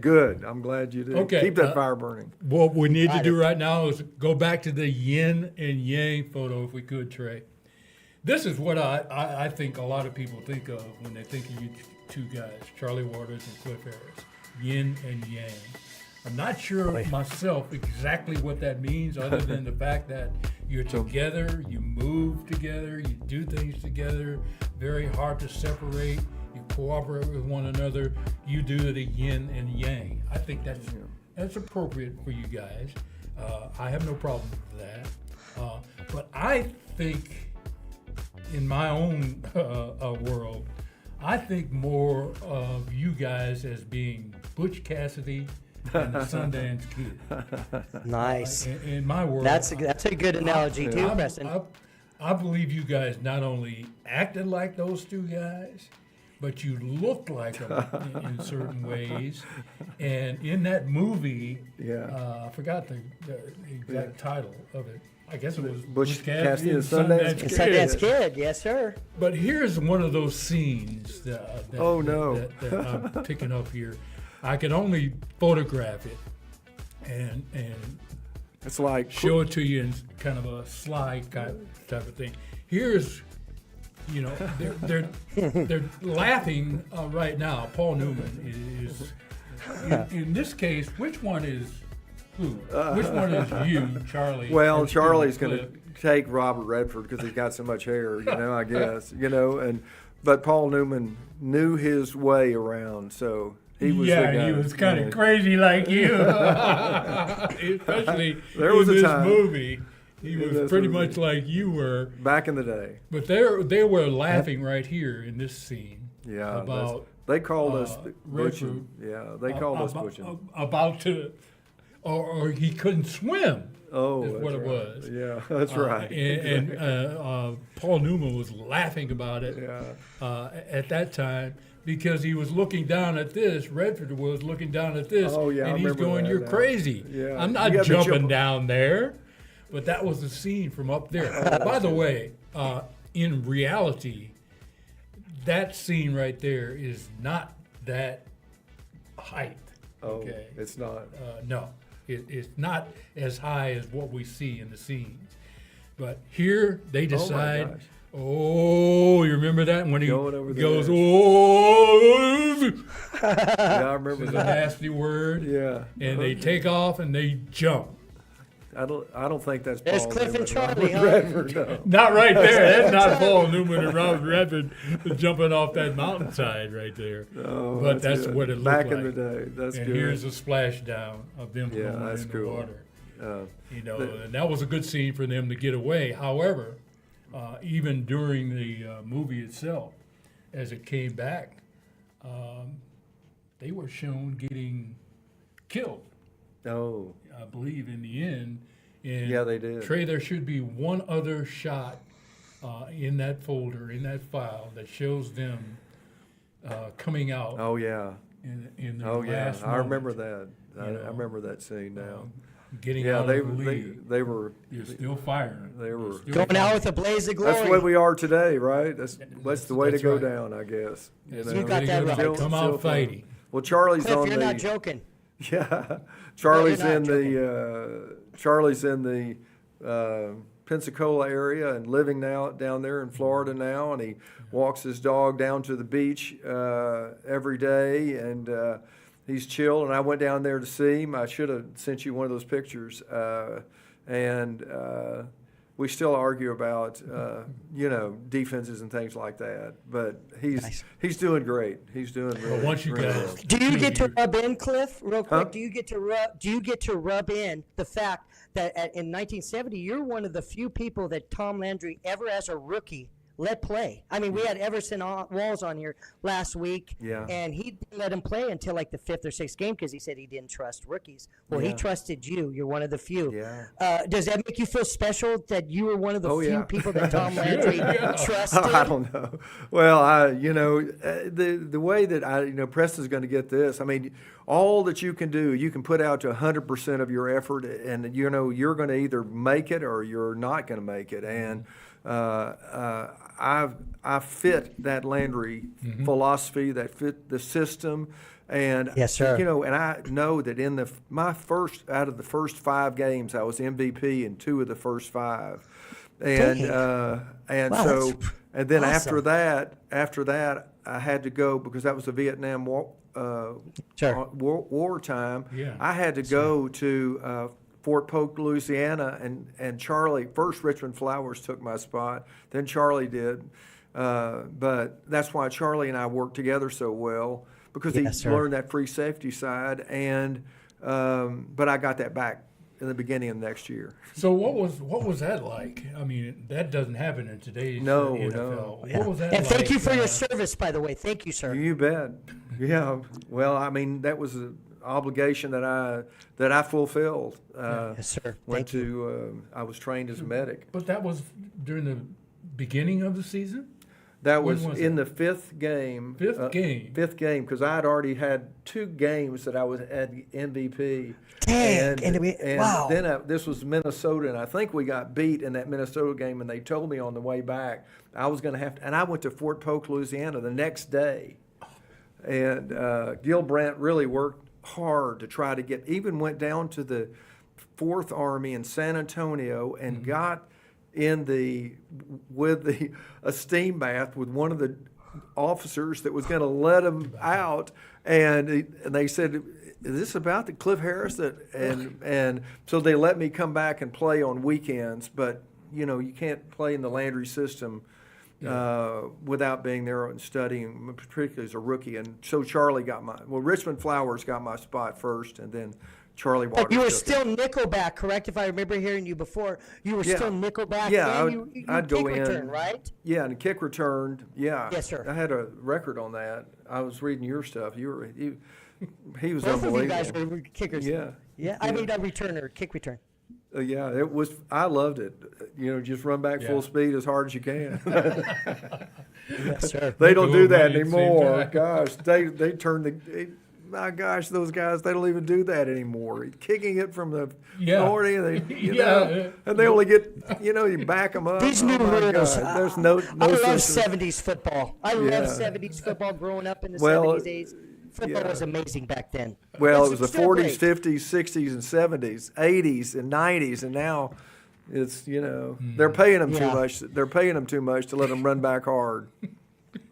Good. I'm glad you did. Okay. Keep that fire burning. What we need to do right now is go back to the yin and yang photo, if we could, Trey. This is what I think a lot of people think of when they think of you two guys, Charlie Waters and Cliff Harris. Yin and yang. I'm not sure myself exactly what that means, other than the fact that you're together, you move together, you do things together, very hard to separate, you cooperate with one another, you do the yin and yang. I think that's appropriate for you guys. I have no problem with that. But I think in my own world, I think more of you guys as being Butch Cassidy and the Sundance Kid. Nice. In my world, That's a good analogy too, Preston. I believe you guys not only acted like those two guys, but you looked like them in certain ways. And in that movie, I forgot the exact title of it. I guess it was Butch Cassidy and Sundance Sundance Kid. Sundance Kid, yes, sir. But here's one of those scenes that I'm picking up here. I can only photograph it and It's like show it to you in kind of a slide type of thing. Here's, they're laughing right now. Paul Newman is in this case. Which one is who? Which one is you, Charlie? Well, or Charlie's Cliff? going to take Robert Redford because he's got so much hair, I guess, but Paul Newman knew his way around, so he was the guy. He was kind of crazy like you, especially there was in a this time. movie. He was this pretty movie. much like you were. Back in the day. But they were laughing right here in this scene. Yeah. About they called us Butch. Redford, They called us Butch. About to, or he couldn't swim. Oh, is that's what it right. was. Yeah, that's right. And Paul Newman was laughing about it at that time because he was looking down at this. Redford was looking down at this, Oh, yeah, I and he's remember going, that "You're now. crazy. Yeah. I'm You not got to jumping jump- down there." But that was the scene from up there. By the way, in reality, that scene right there is not that height. Oh, Okay. it's not. No, it's not as high as what we see in the scenes. But here they decide. gosh. Oh, you remember that when he Going over the goes, edge. "Oh," Yeah, I remember it's a that. nasty word. Yeah. And they take off and they jump. I don't think that's There's Paul Cliff Newman. and Charlie, huh? Redford, no. Not right there. That's not Paul Newman and Robert Redford jumping off that mountainside right there. Oh, But that's good. what it looked Back like. in the day. That's And good. here's a splashdown of them Yeah, going that's in cool. the water. Uh, And that was a good scene for them to get away. However, even during the movie itself, as it came back, they were shown getting killed. oh, I believe in the end. And Yeah, they did. Trey, there should be one other shot in that folder, in that file, that shows them coming out oh yeah. in their Oh yeah. last I remember moment, that. I remember that scene now. getting Yeah, out they of the league. they were. You're still firing. They were- You're still Going out firing. with a blaze of glory. That's the way we are today, right? That's the way to That's go right. down, I guess. That's You the got way to that go right. down. Come out Still fighting. Well, Charlie's Cliff, on you're the. not joking. Yeah, Charlie's No, you're in not the Pensacola area and living now down there in Florida now, and he walks his dog down to the beach every day, and he's chill. And I went down there to see him. I should have sent you one of those pictures, and we still argue about defenses and things like that. But he's doing great. He's doing really. But once you really guys, well. Do you get to rub in, Cliff, real quick? Huh? Do you get to rub in the fact that in 1970 you're one of the few people that Tom Landry ever, as a rookie, let play? I mean, we had Everson Walls on here last week, Yeah. and he didn't let him play until like the 5th or 6th game because he said he didn't trust rookies. Well, he Yeah. trusted you. You're one of the few. Yeah. Does that make you feel special that you were one of the Oh, few yeah. people that Tom Landry trusted? I don't know. Well, the way that Preston's going to get this. I mean, all that you can do, you can put out to 100% of your effort, and you're going to either make it or you're not going to make it. And I fit that Landry philosophy, that fit the system. And Yes, sir. and I know that in my first out of the first 5 games, I was MVP in 2 of the first 5, and Wow, so that's and then awesome. after that, I had to go because that was the Vietnam War time. Yeah. I had to go to Fort Polk, Louisiana, and Charlie first. Richmond Flowers took my spot, then Charlie did, but that's why Charlie and I worked together so well. Because Yes, he sir. learned that free safety side, and but I got that back in the beginning of next year. So what was that like? I mean, that doesn't happen in today's No, NFL. no. What was that And like? thank you for your service, by the way. Thank you, sir. You bet. Yeah. Well, I mean, that was an obligation that I fulfilled. Yes, sir. Went Thank you. to. I was trained as a medic. But that was during the beginning of the season? That When was was in it? the fifth game. Fifth game? Fifth game, because I had already had 2 games that I was at MVP. Dang, And wow. then this was Minnesota, and I think we got beat in that Minnesota game, and they told me on the way back I was going to have to, and I went to Fort Polk, Louisiana the next day. And Gil Brandt really worked hard to try to even went down to the 4th Army in San Antonio and got in a steam bath with one of the officers that was going to let him out, and they said, "Is this about the Cliff Harris?" And so they let me come back and play on weekends, but you can't play in the Landry system without being there and studying, particularly as a rookie. And so Charlie Richmond Flowers got my spot first, and then Charlie Waters. But you were took still it. nickelback, correct? If I remember hearing you before, you were Yeah. still nickelback. Yeah, and you I'd go kick in. return, right? Yeah, and kick returned. Yeah. Yes, sir. I had a record on that. I was reading your stuff. He was Both of unbelievable. you guys were kickers. Yeah. Yeah. I mean, a returner, kick return. Yeah, it was. I loved it. Just run back full speed as hard as you can. Yes, sir. They don't do that Right at the same anymore. time. Gosh, they turn my gosh, those guys, they don't even do that anymore. Kicking it from the Yeah. 40, Yeah. and they only get, you back them up. These Oh, new my rules. God. There's no I love sense of- 70s football. I Yeah. love 70s football growing up in the Well, 70s days. Football yeah. was amazing back then. Well, It's it was the still 40s, great. 50s, 60s, and 70s, 80s, and 90s, and now it's Hmm. they're paying them too Yeah. much. They're paying them too much to let them run back hard.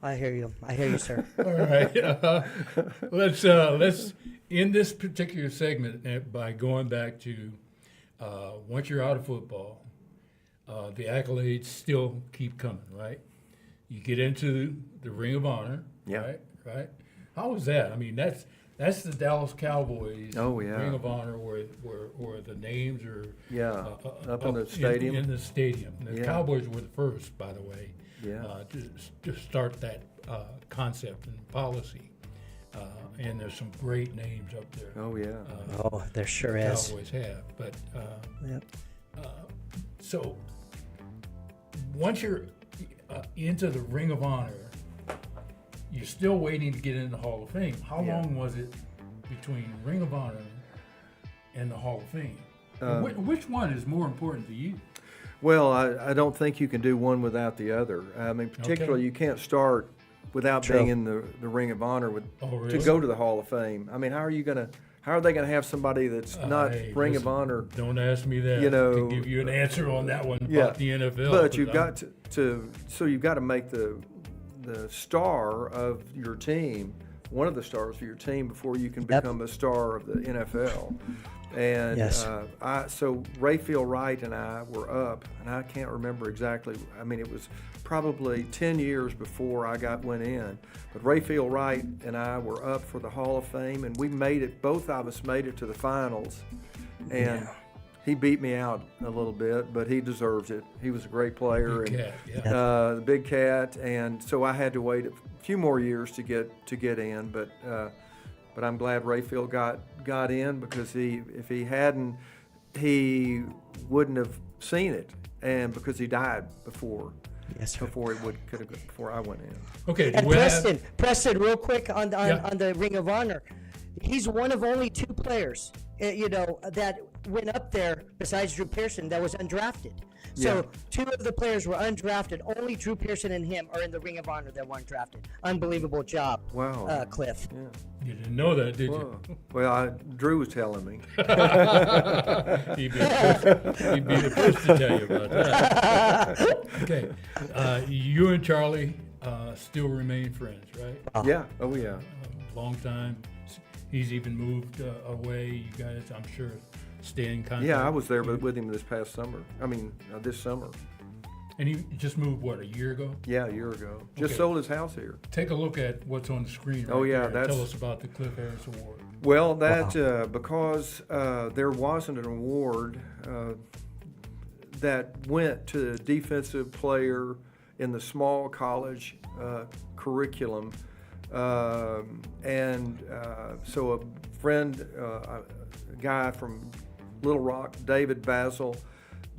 I hear you. I hear you, sir. All right. Let's end this particular segment by going back to once you're out of football, the accolades still keep coming, right? You get into the Ring of Honor, Yeah. right? How was that? I mean, that's the Dallas Cowboys Oh, yeah. Ring of Honor where the names are Yeah, up in the stadium. In the stadium. The Yeah. Cowboys were the first, by the way, Yeah. to start that concept and policy. And there's some great names up there. Oh yeah. Oh, there sure is. Cowboys have, but Yep. so once you're into the Ring of Honor, you're still waiting to get into the Hall of Fame. How Yeah. long was it between Ring of Honor and the Hall of Fame? Which one is more important to you? Well, I don't think you can do one without the other. I mean, particularly you can't start without True. being in the Ring of Honor Oh, to really? go to the Hall of Fame. I mean, how are they gonna have somebody that's not Hey, Ring of listen, Honor? Don't ask me that. You know, to give you an answer on that one Yeah, about the NFL. but 'cause you've I'm- got so you've got to make the star of your team, one of the stars of your team, before you can Yep. become a star of the NFL. And Yes. so Rayfield Wright and I were up, and I can't remember exactly. I mean, it was probably 10 years before I went in. But Rayfield Wright and I were up for the Hall of Fame, and we made it. Both of us made it to the finals, and Yeah. he beat me out a little bit, but he deserved it. He was a great player, Big and cat, yeah. the big cat, and so I had to wait a few more years to get in, but I'm glad Rayfield got in, because if he hadn't, he wouldn't have seen it, and because he died before Yes, sir. before I went in. Okay, And do we have- Preston, real quick on Yeah. the Ring of Honor, he's one of only 2 players, that went up there besides Drew Pearson that was undrafted. So Yeah. 2 of the players were undrafted. Only Drew Pearson and him are in the Ring of Honor that weren't drafted. Unbelievable job, Wow. Cliff. You didn't know that, did Whoa. Well, Drew was telling me. you? He'd be the first to tell you about that. Okay, you and Charlie still remain friends, right? Yeah. Oh yeah. Long time. He's even moved away. You guys, I'm sure, stay in contact. Yeah, I was there with him this past summer. I mean, this summer. And he just moved, what, a year ago? Yeah, a year ago. Just Okay. sold his house here. Take a look at what's on the screen right Oh, yeah, there. that's- Tell us about the Cliff Harris Award. Well, because there wasn't an award that went to the defensive player in the small college curriculum. So a friend, a guy from Little Rock, David Basil,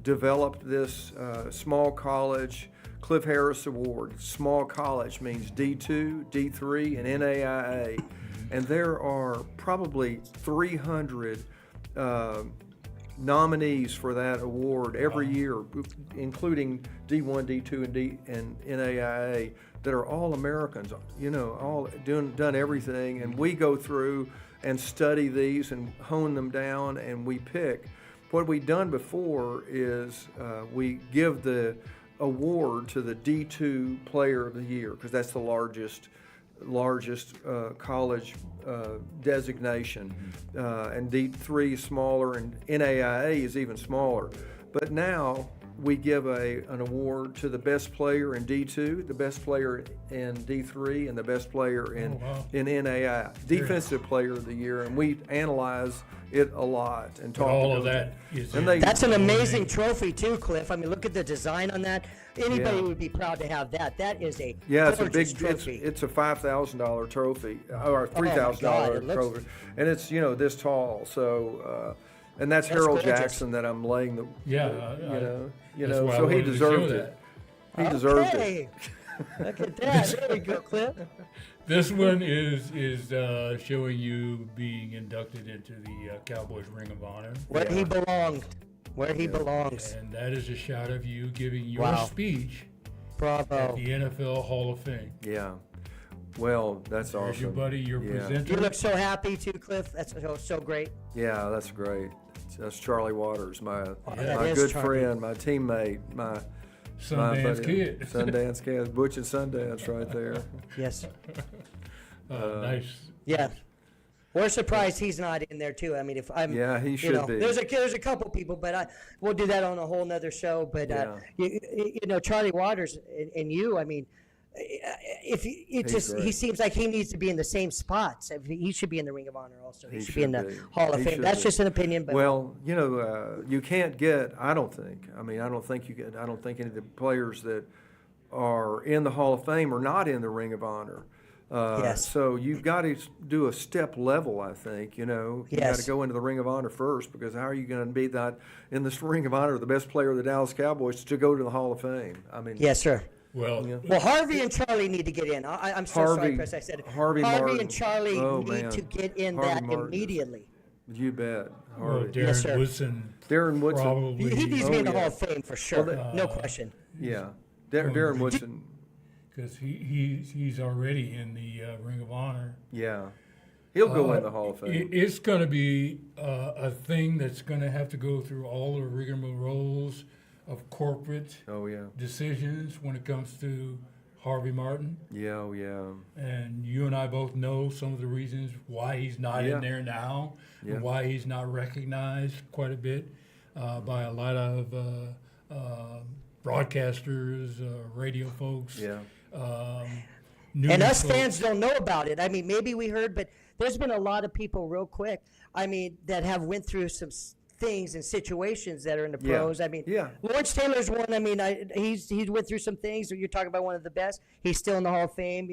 developed this small college Cliff Harris Award. Small college means D2, D3, and NAIA. And there are probably 300 nominees for that award every year, including D1, D2, and NAIA, that are all Americans, all done everything. And we go through and study these and hone them down, and we pick. What we've done before is we give the award to the D2 Player of the Year, because that's the largest college designation, and D3 is smaller, and NAIA is even smaller. But now we give an award to the best player in D2, the best player in D3, and the best player in NAIA, Defensive Player of the Year, and we analyze it a lot and talk all to of them. that is That's an amazing trophy too, Cliff. I mean, look at the design on that. Anybody would be proud to have that. That is a it's a gorgeous big trophy. it's a $5,000 trophy or $3,000 trophy, and it's this tall. So and that's Harold gorgeous. Jackson that I'm laying the that's why I so he wanted to deserved show it. He deserved it. Okay. Look at that. There we go, Cliff. This one is showing you being inducted into the Cowboys Ring of Honor. Where he belonged. Where he belongs. And that is a shot of you giving your Wow. speech at Bravo. the NFL Hall of Fame. Yeah. Well, that's There's awesome. your buddy, your You presenter. look so happy too, Cliff. That's so great. Yeah, that's great. That's Charlie Waters, my that is good Charlie. friend, my teammate, my Sundance buddy. Kid. Sundance Kid, Butch and Sundance right there. Yes. Nice. Yeah. We're surprised he's not in there too. I mean, if I'm, Yeah, he should be. There's a couple people, but we'll do that on a whole nother show. But Charlie Waters and you, I mean, he seems like he needs to be in the same spots. He should be in the Ring of Honor also. He should be in the Hall of Fame. That's just an opinion. But well, you can't get. I don't think any of the players that are in the Hall of Fame are not in the Ring of Honor. Yes. So you've got to do a step level, I think. You got to go into the Ring of Honor first, because how are you going to be that in this Ring of Honor, the best player of the Dallas Cowboys, to go to the Hall of Fame? I mean, yes, sir. Well, Well, Harvey and Charlie need to get in. I'm so sorry, Chris. I said it. Harvey Martin. and Charlie need man. to get in Harvey that Martin. immediately. You bet. well, Harvey. Darren Yes, sir. Woodson. Darren Woodson. Probably. He needs to be in the yeah. Hall of Fame for sure. No question. Yeah. Darren Woodson. Because he's already in the Ring of Honor. Yeah. He'll go in the Hall of Fame. It's going to be a thing that's going to have to go through all the rigmaroles of corporate decisions when it comes to Harvey Martin. Yeah, yeah. And you and I both know some of the reasons why he's not in there now, and why he's not recognized quite a bit by a lot of broadcasters, radio folks. Yeah. And us folks. fans don't know about it. I mean, maybe we heard, but there's been a lot of people real quick, I mean, that have went through some things and situations that are in the pros. I mean, Lawrence Taylor's one. I mean, he's went through some things. You're talking about one of the best. He's still in the Hall of Fame,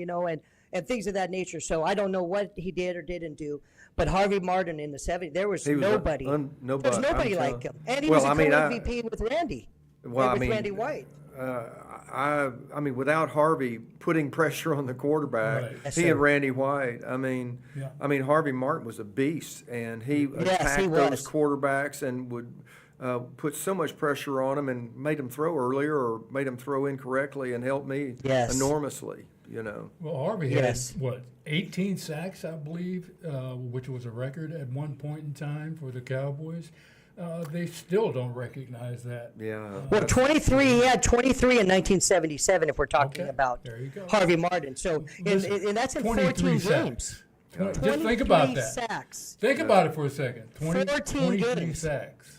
and things of that nature. So I don't know what he did or didn't do. But Harvey Martin in the 70s, there was nobody. There was nobody like him. And he was a co-MVP with Randy. With Randy White. I mean, without Harvey putting pressure on the quarterback, he and Randy White. I mean, Harvey Martin was a beast, and he attacked those quarterbacks and would put so much pressure on them and made them throw earlier or made them throw incorrectly, and helped me enormously. Well, Harvey had 18 sacks, I believe, which was a record at one point in time for the Cowboys. They still don't recognize that. Yeah. Well, 23. He had 23 in 1977. If we're talking about Harvey Martin, so and that's in 14 games. Just think about that. Sacks. Think about it for a second. 14 23 sacks.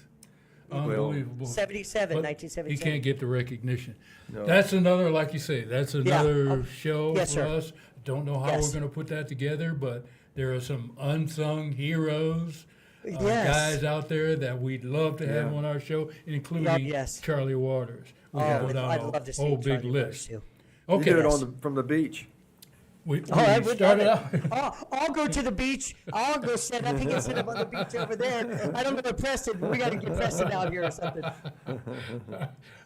Unbelievable. 77, But 1977. he can't get the recognition. No. That's another, like you say, that's another show for sir. us. Don't know how we're going to put that together, but there are some unsung heroes. Guys out there that we'd love to have on our show, including Charlie Waters. We can put out I'd love to see a whole big Charlie list. Waters, too. You Okay. do it from the beach. We I would love started it. out. I'll go to the beach. I'll go set up. He can set up on the beach over there. I don't know what Preston. We got to get Preston out here or something.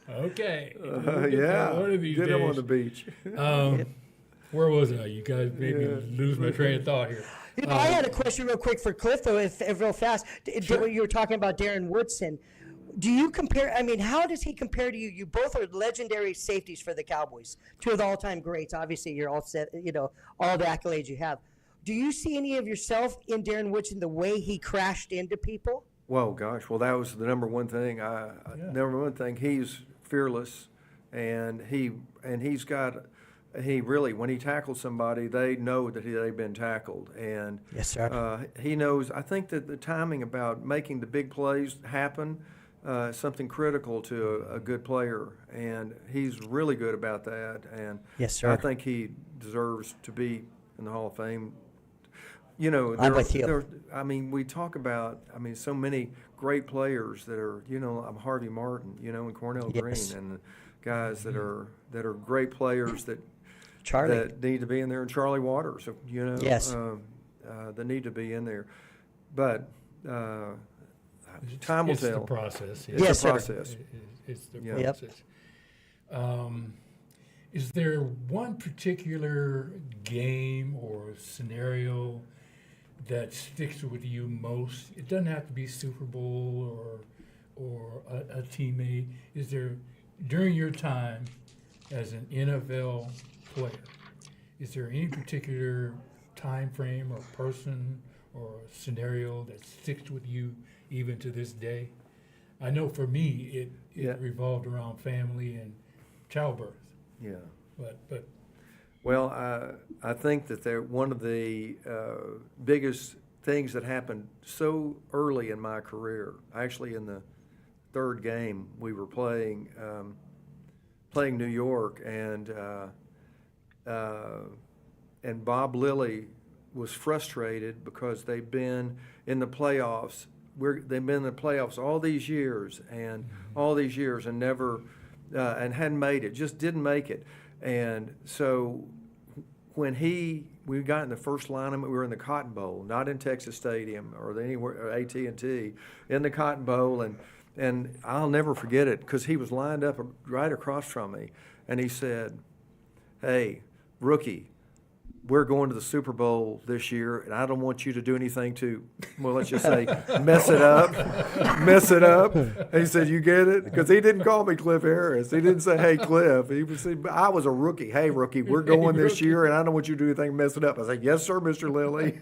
Okay. Yeah, One of these get him on days. the beach. Where was I? You guys made me lose my train of thought here. You know, I had a question real quick for Cliff, though, if real fast. You were talking about Darren Woodson. Do you compare? I mean, how does he compare to you? You both are legendary safeties for the Cowboys, two of the all-time greats. Obviously, you're all set. You know, all the accolades you have. Do you see any of yourself in Darren Woodson, the way he crashed into people? Whoa, gosh. Well, that was the number one thing. Number one thing. He's fearless, and he's got. He really, when he tackles somebody, they know that they've been tackled, and Yes, sir. he knows. I think that the timing about making the big plays happen, something critical to a good player, and he's really good about that. And Yes, sir. I think he deserves to be in the Hall of Fame. You know, I'm with you. I mean, we talk about, so many great players that are, Harvey Martin, and Cornell Yes. Green, and the guys that are great players that need to be in there, and Charlie Waters, Yes. that need to be in there. But time will It's tell. the process. It's Yes, a sir. process. It's the Yeah. Yep. process. Is there one particular game or scenario that sticks with you most? It doesn't have to be Super Bowl or a teammate. Is there, during your time as an NFL player, is there any particular time frame or person or scenario that sticks with you even to this day? I know for me, it Yeah. revolved around family and childbirth. Yeah. But Well, I think that one of the biggest things that happened so early in my career, actually in the third game, we were playing New York, and Bob Lilly was frustrated because they've been in the playoffs. They've been in the playoffs all these years and never and hadn't made it, just didn't make it. And so when we got in the first lineup, we were in the Cotton Bowl, not in Texas Stadium or anywhere, or AT&T, in the Cotton Bowl, and I'll never forget it because he was lined up right across from me, and he said, "Hey, rookie, we're going to the Super Bowl this year, and I don't want you to do anything to, well, let's just say, mess it up. And he said, "You get it?" Because he didn't call me Cliff Harris. He didn't say, "Hey, Cliff." I was a rookie. "Hey, rookie, we're going this year, and I don't want you to do anything to mess it up." I said, "Yes, sir, Mr. Lilly."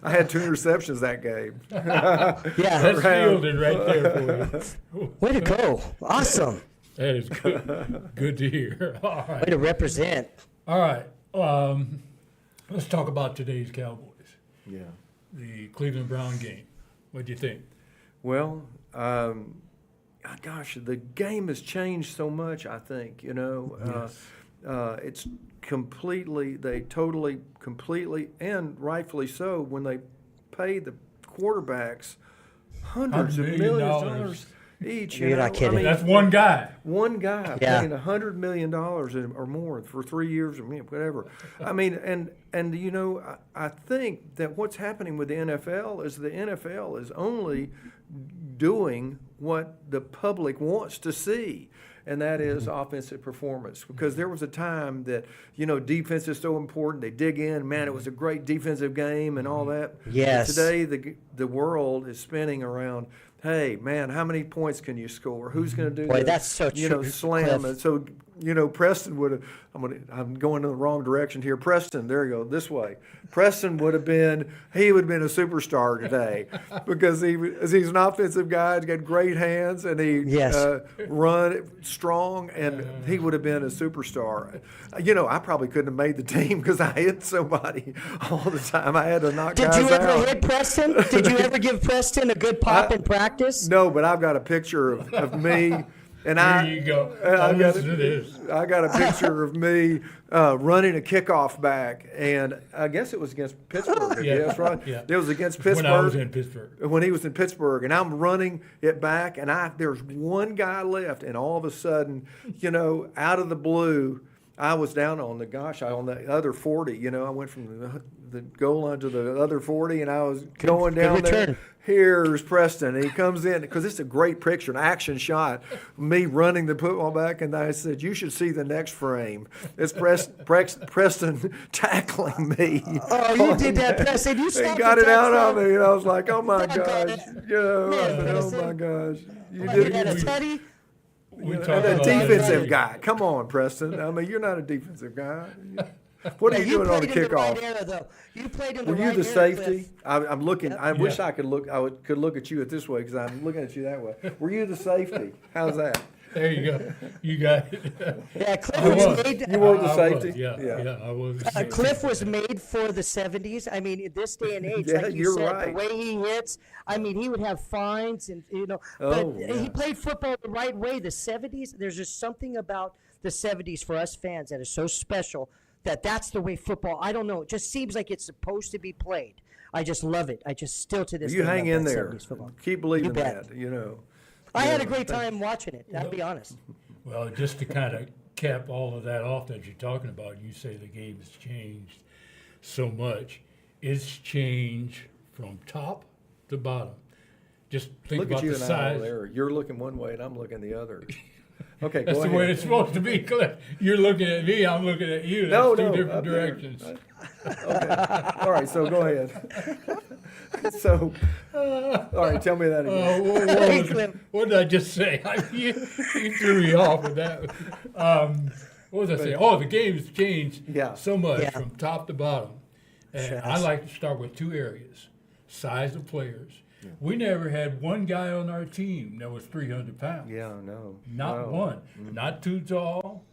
I had 2 interceptions that game. Yeah. that's fielded right there for you. Way to go. Awesome. That is good. Good to hear. All right. Way to represent. All right. Let's talk about today's Cowboys. Yeah. The Cleveland Brown game. What do you think? Well, gosh, the game has changed so much, I think, it's completely, and rightfully so, when they pay the quarterbacks hundreds of millions of dollars each. You're not kidding. That's one guy. One guy Yeah. paying $100 million or more for 3 years or whatever. I think that what's happening with the NFL is the NFL is only doing what the public wants to see. And that is offensive performance. Because there was a time that, defense is so important. They dig in. Man, it was a great defensive game and all that. Yes. But today, the world is spinning around, hey, man, how many points can you score? Who's going to do Boy, that's so true, slam? Cliff. And so, Preston would have, I'm going in the wrong direction here. Preston, there you go, this way. Preston would have been a superstar today because he's an offensive guy. He's got great hands, and he run strong, and he would have been a superstar. I probably couldn't have made the team because I hit somebody all the time. I had to knock guys out. Did you ever hit Preston? Did you ever give Preston a good pop in practice? No, but I've got a picture of me. And There you go. Listen to this. I got a picture of me running a kickoff back, and I guess it was against Pittsburgh. Yes, right. Yeah. It was against Pittsburgh. When I was in Pittsburgh. When he was in Pittsburgh, and I'm running it back, and there's one guy left, and all of a sudden, out of the blue, I was down on the other 40. You know, I went from the goal line to the other 40, and I was going down there. Here's Preston. And he comes in because it's a great picture, an action shot. Me running the football back, and I said, "You should see the next frame. It's Preston tackling me." Oh, you did that, Preston. You He got it out on me, and I was like, "Oh my gosh, oh my gosh, you did it." And a defensive guy. Come on, Preston. I mean, you're not a defensive guy. What are you doing on the kickoff? You played in the Were you the safety? I'm looking. I wish I could look. Could look at you at this way because I'm looking at you that way. Were you the safety? How's that? There you go. You got it. Yeah, Cliff was made. You were the safety. Yeah, I was. Cliff was made for the 70s. I mean, in this day and age, Yeah, like you you're said, right. the way he hits. I mean, he would have fines, and but he played football the right way. The 70s. There's just something about the 70s for us fans that is so special. That's the way football. I don't know. It just seems like it's supposed to be played. I just love it. I just still to this day. You hang in love that there. 70s football. Keep believing You bet. that. You know. I had a great time watching it. I'll be honest. Well, just to kind of cap all of that off that you're talking about, you say the game has changed so much. It's changed from top to bottom. Just think Look about at you the and I size. over there. You're looking one way, and I'm looking the other. Okay, That's go the ahead. way it's supposed to be, Cliff. You're looking at me, I'm looking at you. That's two different up there. directions. Okay. All right, so go ahead. So, all right, tell me that again. What did I just say? You threw me off with that. What was I saying? Oh, the game's changed so much from top to bottom. And I like to start with two areas: size of players. Yeah. We never had one guy on our team that was 300 pounds. Yeah, no. Not one. Mm-hmm. Not too tall.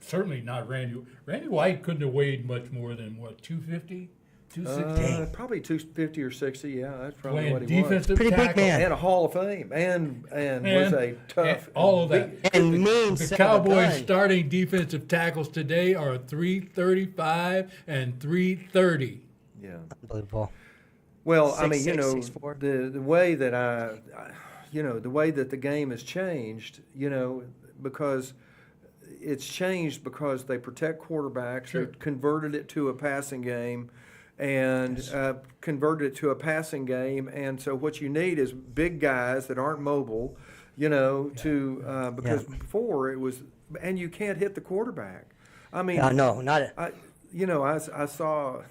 Certainly not Randy. Randy White couldn't have weighed much more than, 250? 260? Probably 250 or 60, yeah. That's probably Playing what he defensive was. Pretty big man. And a Hall of Fame. And was a tough. All of that. And mean The Cowboys' starting defensive tackles today are 335 and 330. Yeah. Unbelievable. Well, 6'6", I mean, 6'4". the way that the way that the game has changed, because it's changed because they protect quarterbacks. Sure. They converted it to a passing game, and And so what you need is big guys that aren't mobile, because before it was, and you can't hit the quarterback. I mean, no, not it. I saw,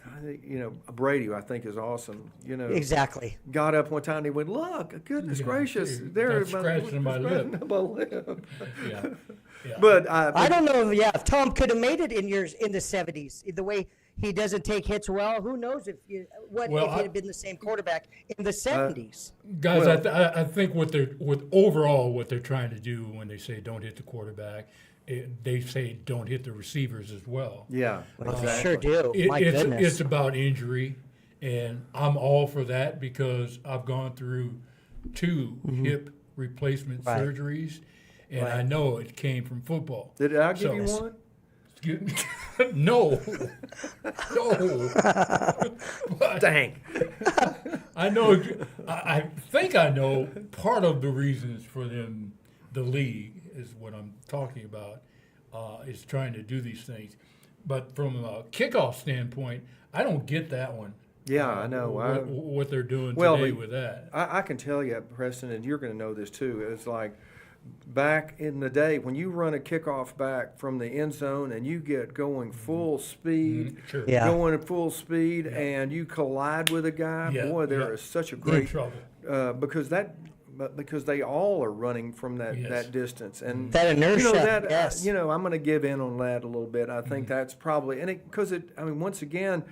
Brady, I think, is awesome. Exactly. Got up one time and he went, "Look, goodness gracious, that's scratching my lip." Yeah. But I don't know. If Tom could have made it in the 70s, the way he doesn't take hits well, who knows if he had been the same quarterback in the 70s? Guys, I think what they're trying to do when they say don't hit the quarterback, they say don't hit the receivers as well. Yeah, exactly. Sure do. My goodness. It's about injury, and I'm all for that because I've gone through 2 hip replacement surgeries, and I know it came from football. Did I give you one? Excuse me. No. But Dang. I know. I think I know part of the reasons for them. The league is what I'm talking about. Is trying to do these things, but from a kickoff standpoint, I don't get that one. Yeah, I know. What they're doing today with that. I can tell you, Preston, and you're going to know this too. It's like back in the day when you run a kickoff back from the end zone and you get going full speed, going at full speed, and you collide with a guy. Boy, there is such a great trouble because they all are running from that distance, and that inertia. I'm going to give in on that a little bit. I think that's probably once again,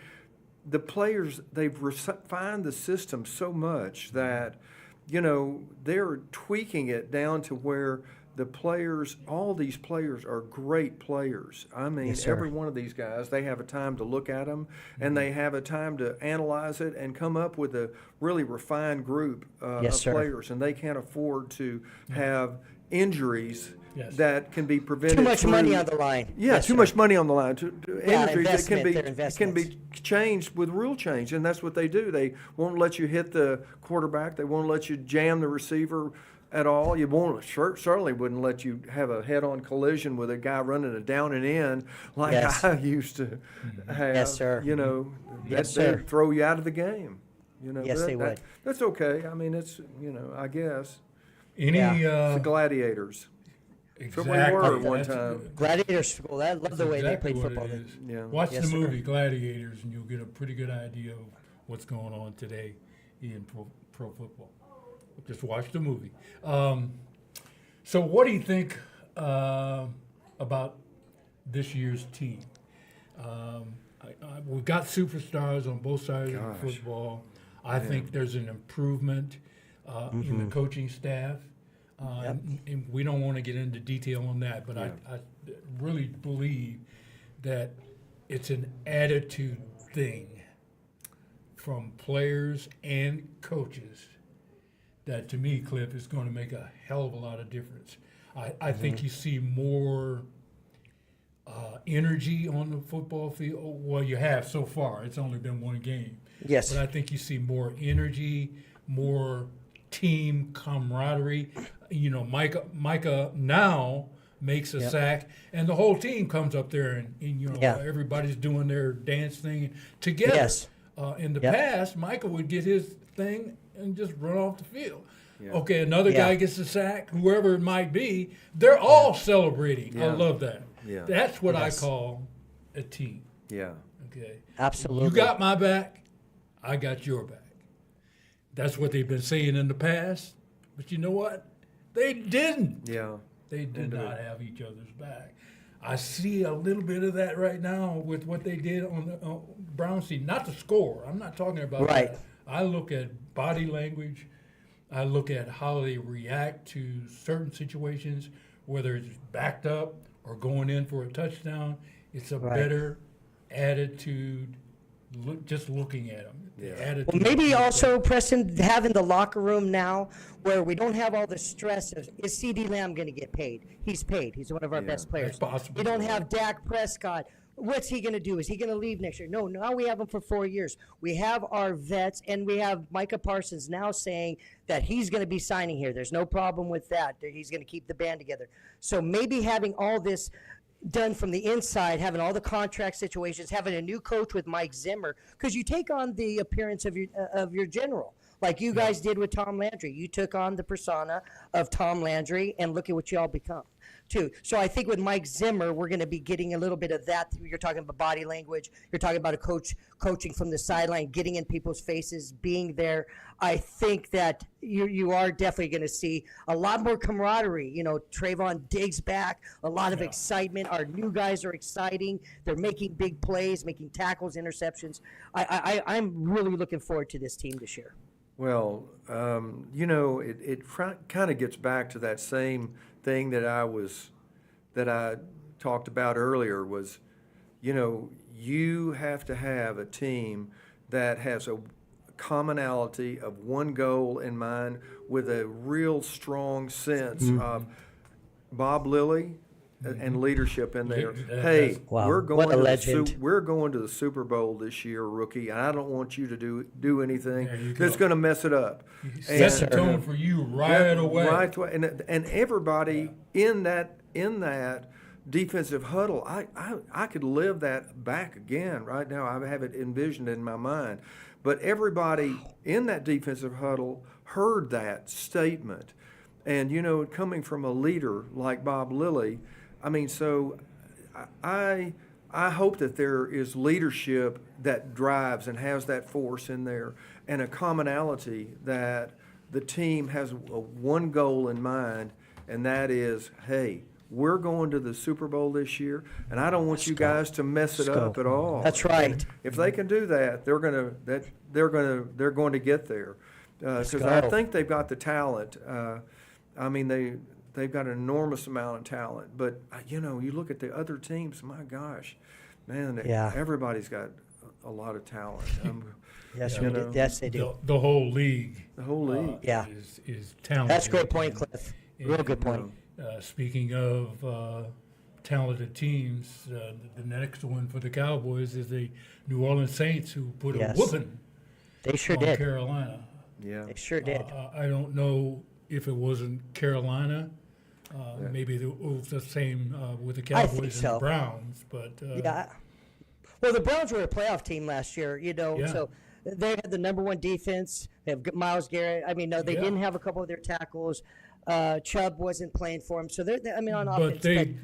the players, they've refined the system so much that they're tweaking it down to where the players, all these players are great players. I mean, every one of these guys, they have a time to look at them, and they have a time to analyze it and come up with a really refined group of players. And they can't afford to have injuries that can be prevented. Too much money on the line. Yeah, too much money on the line. Injuries that can be changed with rule change, and that's what they do. They won't let you hit the quarterback. They won't let you jam the receiver at all. You won't certainly wouldn't let you have a head-on collision with a guy running a down and in like Yes. I used to have. Yes, sir. You know, Yes, they'd sir. throw you out of the game. You know, Yes, but they would. That's okay. I mean, it's I guess Any it's the gladiators. That's what we exactly were one that's- time. Gladiator School. I love that's the way exactly they played what football. it is. Yeah. Watch Yes, the sir. movie Gladiators, and you'll get a pretty good idea of what's going on today in pro football. Just watch the movie. So, what do you think about this year's team? We've got superstars on both sides of the football. I think there's an improvement in the coaching staff. And we don't want to get into detail on that, but I really believe that it's an attitude thing from players and coaches that, to me, Cliff, is going to make a hell of a lot of difference. I think you see more energy on the football field. Well, you have so far. It's only been one game. Yes. But I think you see more energy, more team camaraderie. You know, Micah now makes a sack, and the whole team comes up there, and you know, everybody's doing their dance thing together. Yes. In the past, Micah would get his thing and just run off the field. Okay, another guy gets a sack, whoever it might be, they're all celebrating. I love that. Yeah. That's what I call a team. Yeah. Okay. Absolutely. You got my back, I got your back. That's what they've been saying in the past. But you know what? They didn't. Yeah. They did not have each other's back. I see a little bit of that right now with what they did on the Browns team. Not the score. I'm not talking about that. I look at body language. I look at how they react to certain situations, whether it's backed up or going in for a touchdown. It's a better attitude. Just looking at them. The Well, maybe also, Preston, having the locker room now where we don't have all the stress of, is C.D. Lamb going to get paid? He's paid. He's one of our best players. That's possible. We don't have Dak Prescott. What's he going to do? Is he going to leave next year? No, now we have him for 4 years. We have our vets, and we have Micah Parsons now saying that he's going to be signing here. There's no problem with that. He's going to keep the band together. So maybe having all this done from the inside, having all the contract situations, having a new coach with Mike Zimmer, because you take on the appearance of your general, like you guys did with Tom Landry. You took on the persona of Tom Landry, and look at what you all become, too. So I think with Mike Zimmer, we're going to be getting a little bit of that. You're talking about body language. You're talking about a coach coaching from the sideline, getting in people's faces, being there. I think that you are definitely going to see a lot more camaraderie. You know, Trayvon Diggs back, a lot of excitement. Our new guys are exciting. They're making big plays, making tackles, interceptions. I'm really looking forward to this team this year. Well, you know, it kind of gets back to that same thing that I talked about earlier was, you know, you have to have a team that has a commonality of one goal in mind with a real strong sense of Bob Lilly and leadership in there. Hey, Wow. we're What going a to legend. we're going to the Super Bowl this year, rookie, and I don't want you to do anything you that's go. going to mess it up. Set the tone for you right away. Right away. And everybody in that defensive huddle, I could live that back again right now. I have it envisioned in my mind. But everybody in that defensive huddle heard that statement. And, you know, coming from a leader like Bob Lilly, I mean, so I hope that there is leadership that drives and has that force in there and a commonality that the team has one goal in mind, and that is, hey, we're going to the Super Bowl this year, and I don't want you guys to mess it up at all. That's right. And if they can do that, they're going to get there, because I go. think they've got the talent. I mean, they've got an enormous amount of talent, but you know, you look at the other teams. My gosh, man, everybody's got a lot of talent. Yes, you we know, do. Yes, they do. The whole league. The whole league. Yeah. is talented. That's a great point, Cliff. Real good point. Speaking of talented teams, the next one for the Cowboys is the New Orleans Saints, who put a whooping They sure on did. Carolina. Yeah. They sure did. I don't know if it wasn't Carolina. Maybe it was the same with the I think Cowboys and so. the Browns. But Yeah. Well, the Browns were a playoff team last year, Yeah. so they had the number one defense. They have Myles Garrett. I mean, no, they Yeah. didn't have a couple of their tackles. Chubb wasn't playing for them, so I mean, on but offense.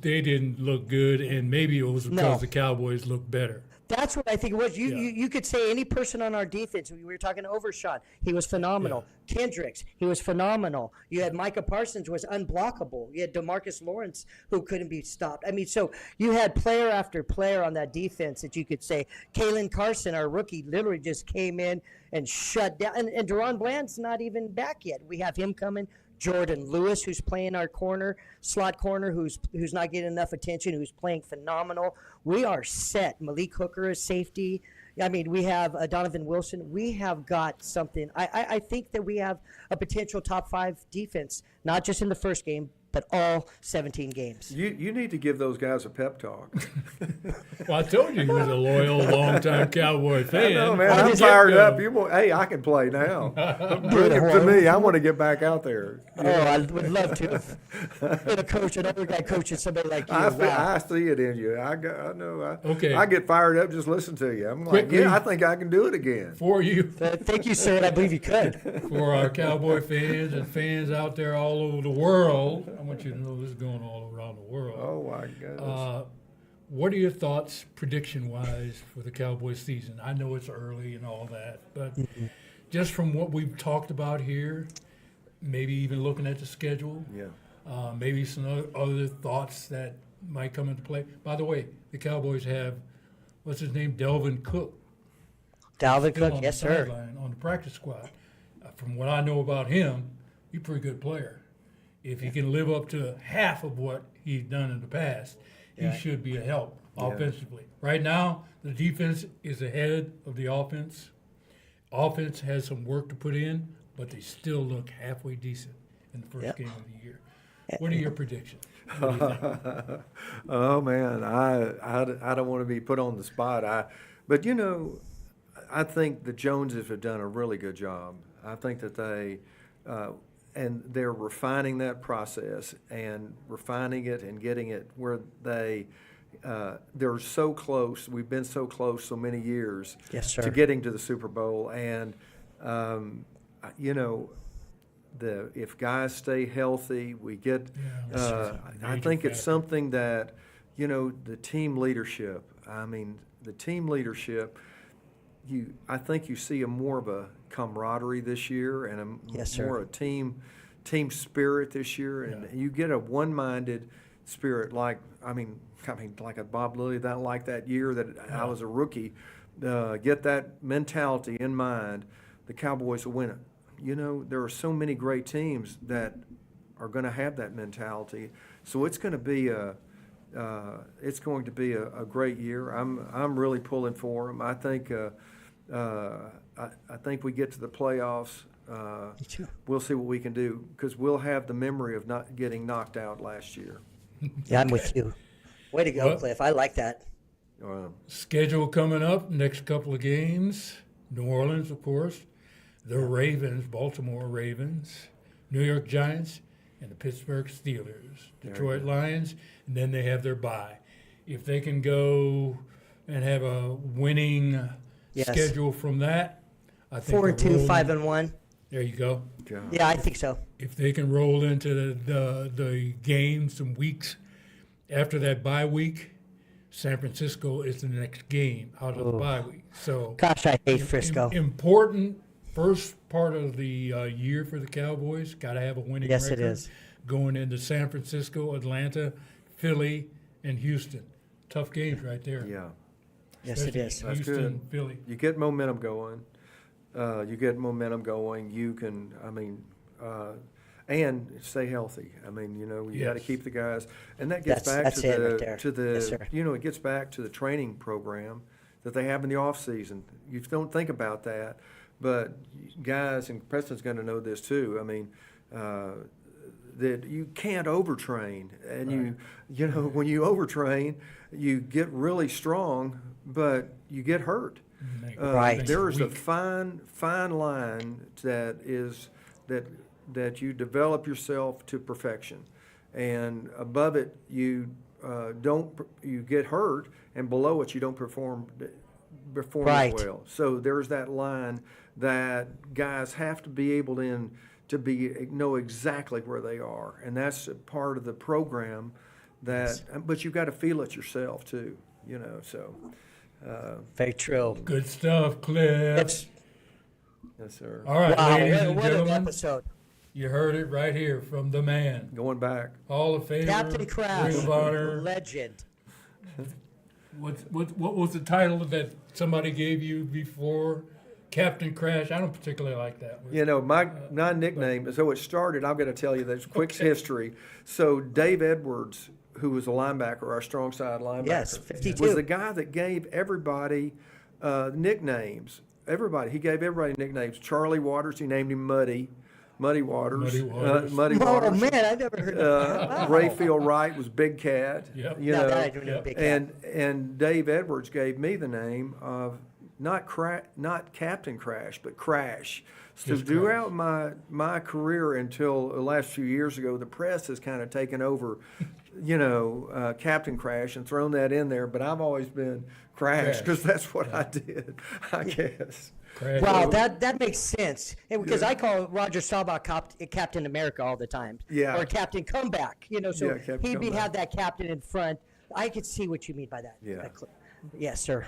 they didn't look good, and maybe it was because No. the Cowboys looked better. That's what I think it was. Yeah. You could say any person on our defense. We were talking Overshot. He was phenomenal. Kendricks, he was phenomenal. You had Micah Parsons, was unblockable. You had DeMarcus Lawrence, who couldn't be stopped. I mean, so you had player after player on that defense that you could say. Kalen Carson, our rookie, literally just came in and shut down. And Deron Bland's not even back yet. We have him coming. Jordan Lewis, who's playing our slot corner, who's not getting enough attention, who's playing phenomenal. We are set. Malik Hooker is safety. I mean, we have Donovan Wilson. We have got something. I think that we have a potential top 5 defense, not just in the first game, but all 17 games. You need to give those guys a pep talk. Well, I told you he was a loyal, long-time Cowboy fan. I know, man. I'm fired up. Hey, I can play now. Bring it to me. I want to get back out there. Oh, I would love to have been a coach, an older guy coaching somebody like you. Wow. I see it in you. I know. Okay. I get fired up just listen to you. I'm like, Quickly. yeah, I think I can do it again. For you, Thank you, sir, and I believe you could. for our Cowboy fans and fans out there all over the world, I want you to know this is going all around the world. Oh my goodness. What are your thoughts, prediction-wise, for the Cowboy season? I know it's early and all that, but just from what we've talked about here, maybe even looking at the schedule, Yeah. maybe some other thoughts that might come into play. By the way, the Cowboys have, what's his name, Delvin Cook. Dalvin Still Cook, on yes, the sir. sideline, on the practice squad. From what I know about him, he's a pretty good player. If he can live up to half of what he's done in the past, he should be a help offensively. Right now, the defense is ahead of the offense. Offense has some work to put in, but they still look halfway decent in the first game of the year. What are your predictions? What do you think? Oh man, I don't want to be put on the spot. But I think the Joneses have done a really good job. I think that and they're refining that process and refining it and getting it where they're so close. We've been so close so many years Yes, sir. to getting to the Super Bowl. And, if guys stay healthy, we get, I think it's something that, the team leadership, I think you see more of a camaraderie this year and Yes, sir. more a team spirit this year, and you get a one-minded spirit like a Bob Lilly that year that I was a rookie. Get that mentality in mind. The Cowboys will win it. There are so many great teams that are going to have that mentality, so it's going to be a great year. I'm really pulling for them. I think we get to the playoffs. Me too. We'll see what we can do because we'll have the memory of not getting knocked out last year. Yeah, I'm with you. Way to go, Well- Cliff. I like that. Schedule coming up, next couple of games. New Orleans, of course. The Ravens, Baltimore Ravens, New York Giants, and the Pittsburgh Steelers. Detroit Lions, and then they have their bye. If they can go and have a winning schedule from that, I think 4-2, 5-1. There you go. Yeah, I think so. If they can roll into the games some weeks after that bye week, San Francisco is the next game out of the bye week. So, Gosh, I hate Frisco. Important first part of the year for the Cowboys. Got to have a winning Yes, record. it is. Going into San Francisco, Atlanta, Philly, and Houston. Tough games right there. Yeah. Yes, it is. That's Houston, good. Philly. You get momentum going. You can, and stay healthy. You got to Yes. keep the guys, and that gets back That's to it the right there. to the Yes, sir. it gets back to the training program that they have in the off season. You don't think about that, but guys, and Preston's going to know this too. That you can't overtrain, and when you overtrain, you get really strong, but you get hurt. Right. There is a Weak. fine line that you develop yourself to perfection, and above it you you get hurt, and below it you don't perform Right. as well. So there's that line that guys have to be able to know exactly where they are, and that's a part of the program. But you've got to feel it yourself too, So Very true. Good stuff, Cliff. It's, yes, sir. All right, wow, ladies and what an gentlemen, episode. you heard it right here from the man, Going back. Hall of Famer, Captain Crash, Ring of Honor. legend. What was the title that somebody gave you before? Captain Crash. I don't particularly like that. My nickname, so it started, I'm going to tell you this quick history. So Dave Edwards, who was a linebacker, our strong side linebacker, Yes, 52. was the guy that gave everybody nicknames. He gave everybody nicknames. Charlie Waters, he named him Muddy Waters. Muddy Oh, Waters. man, I never heard of that. Wow. Rayfield Wright was Big Cat. Yep. No, that I do know, Big Cat. And Dave Edwards gave me the name of not Captain Crash, but Crash. So Just throughout my career until the last few years ago, the press has kind of taken over, Captain Crash and thrown that in there. But I've always been Crash because that's what I did, I guess. Crash. Wow, that makes sense. Because I call Roger Staubach Captain America all the time. Yeah. Or Captain Comeback. So Yeah, Captain he'd Comeback. have that captain in front. I could see what you mean by that. Yeah. Yes, sir.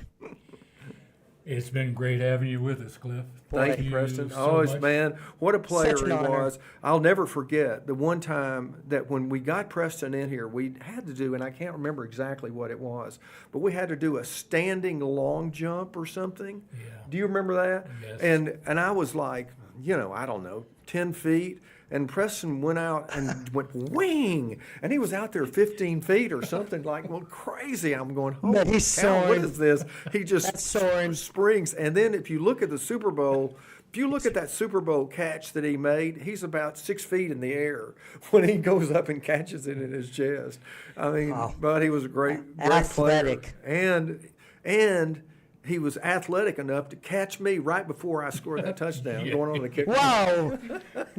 It's been great having you with us, Cliff. Thank you, Preston. so Always, much. man. What a player Such an he honor. was. I'll never forget the one time that when we got Preston in here, we had to do, and I can't remember exactly what it was, but we had to do a standing long jump or something. Yeah. Do you remember that? Yes. And I was like, I don't know, 10 feet. And Preston went out and went wing, and he was out there 15 feet or something crazy. I'm going, holy Man, he's cow, what soaring. is this? He just That's soaring. springs. And then if you look at the Super Bowl, if you look at that Super Bowl catch that he made, he's about 6 feet in the air when he goes up and catches it in his chest. I mean, but he was a great Athletic. player. And he was athletic enough to catch me right before I scored that touchdown going on the kick. Wow.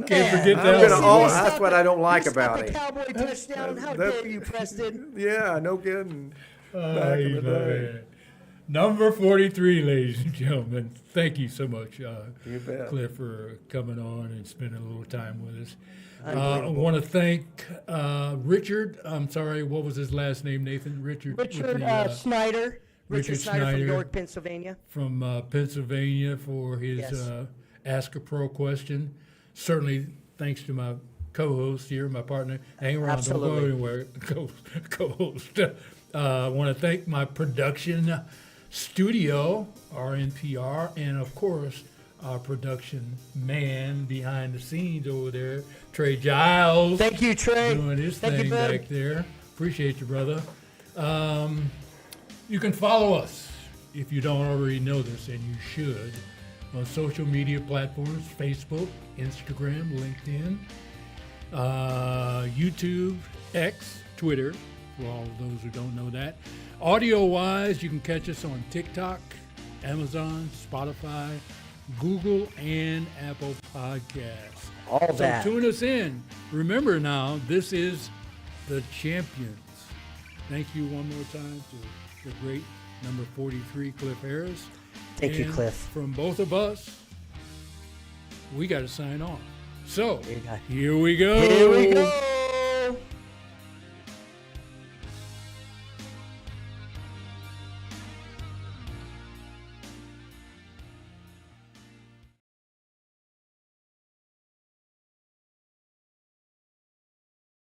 Can't forget I'm that. gonna one. that's what I don't like about the him. Cowboy touchdown. How dare you, Preston? Yeah, no kidding. Back in He's the my day. man. Number 43, ladies and gentlemen. Thank you so much, You bet. Cliff, for coming on and spending a little time with us. I want to thank Richard. I'm sorry, what was his last name, Nathan? Richard Snyder. Richard Snyder from Snyder. York, Pennsylvania. from Pennsylvania for his Yes. Ask a Pro question. Certainly, thanks to my co-host here, my partner. Hang around, Absolutely. don't go anywhere. Co-host. I want to thank my production studio, RNPR, and of course, our production man behind the scenes over there, Trey Giles. Thank you, Trey. Doing his Thank you, thing bud. back there. Appreciate you, brother. You can follow us, if you don't already know this, and you should, on social media platforms, Facebook, Instagram, LinkedIn, YouTube, X, Twitter, for all of those who don't know that. Audio-wise, you can catch us on TikTok, Amazon, Spotify, Google, and Apple Podcasts. All So that. tune us in. Remember now, this is The Champions. Thank you one more time to the great number 43, Cliff Harris. Thank you, And Cliff. from both of us, we got to sign off. So, Here you go. here we go. Here we go.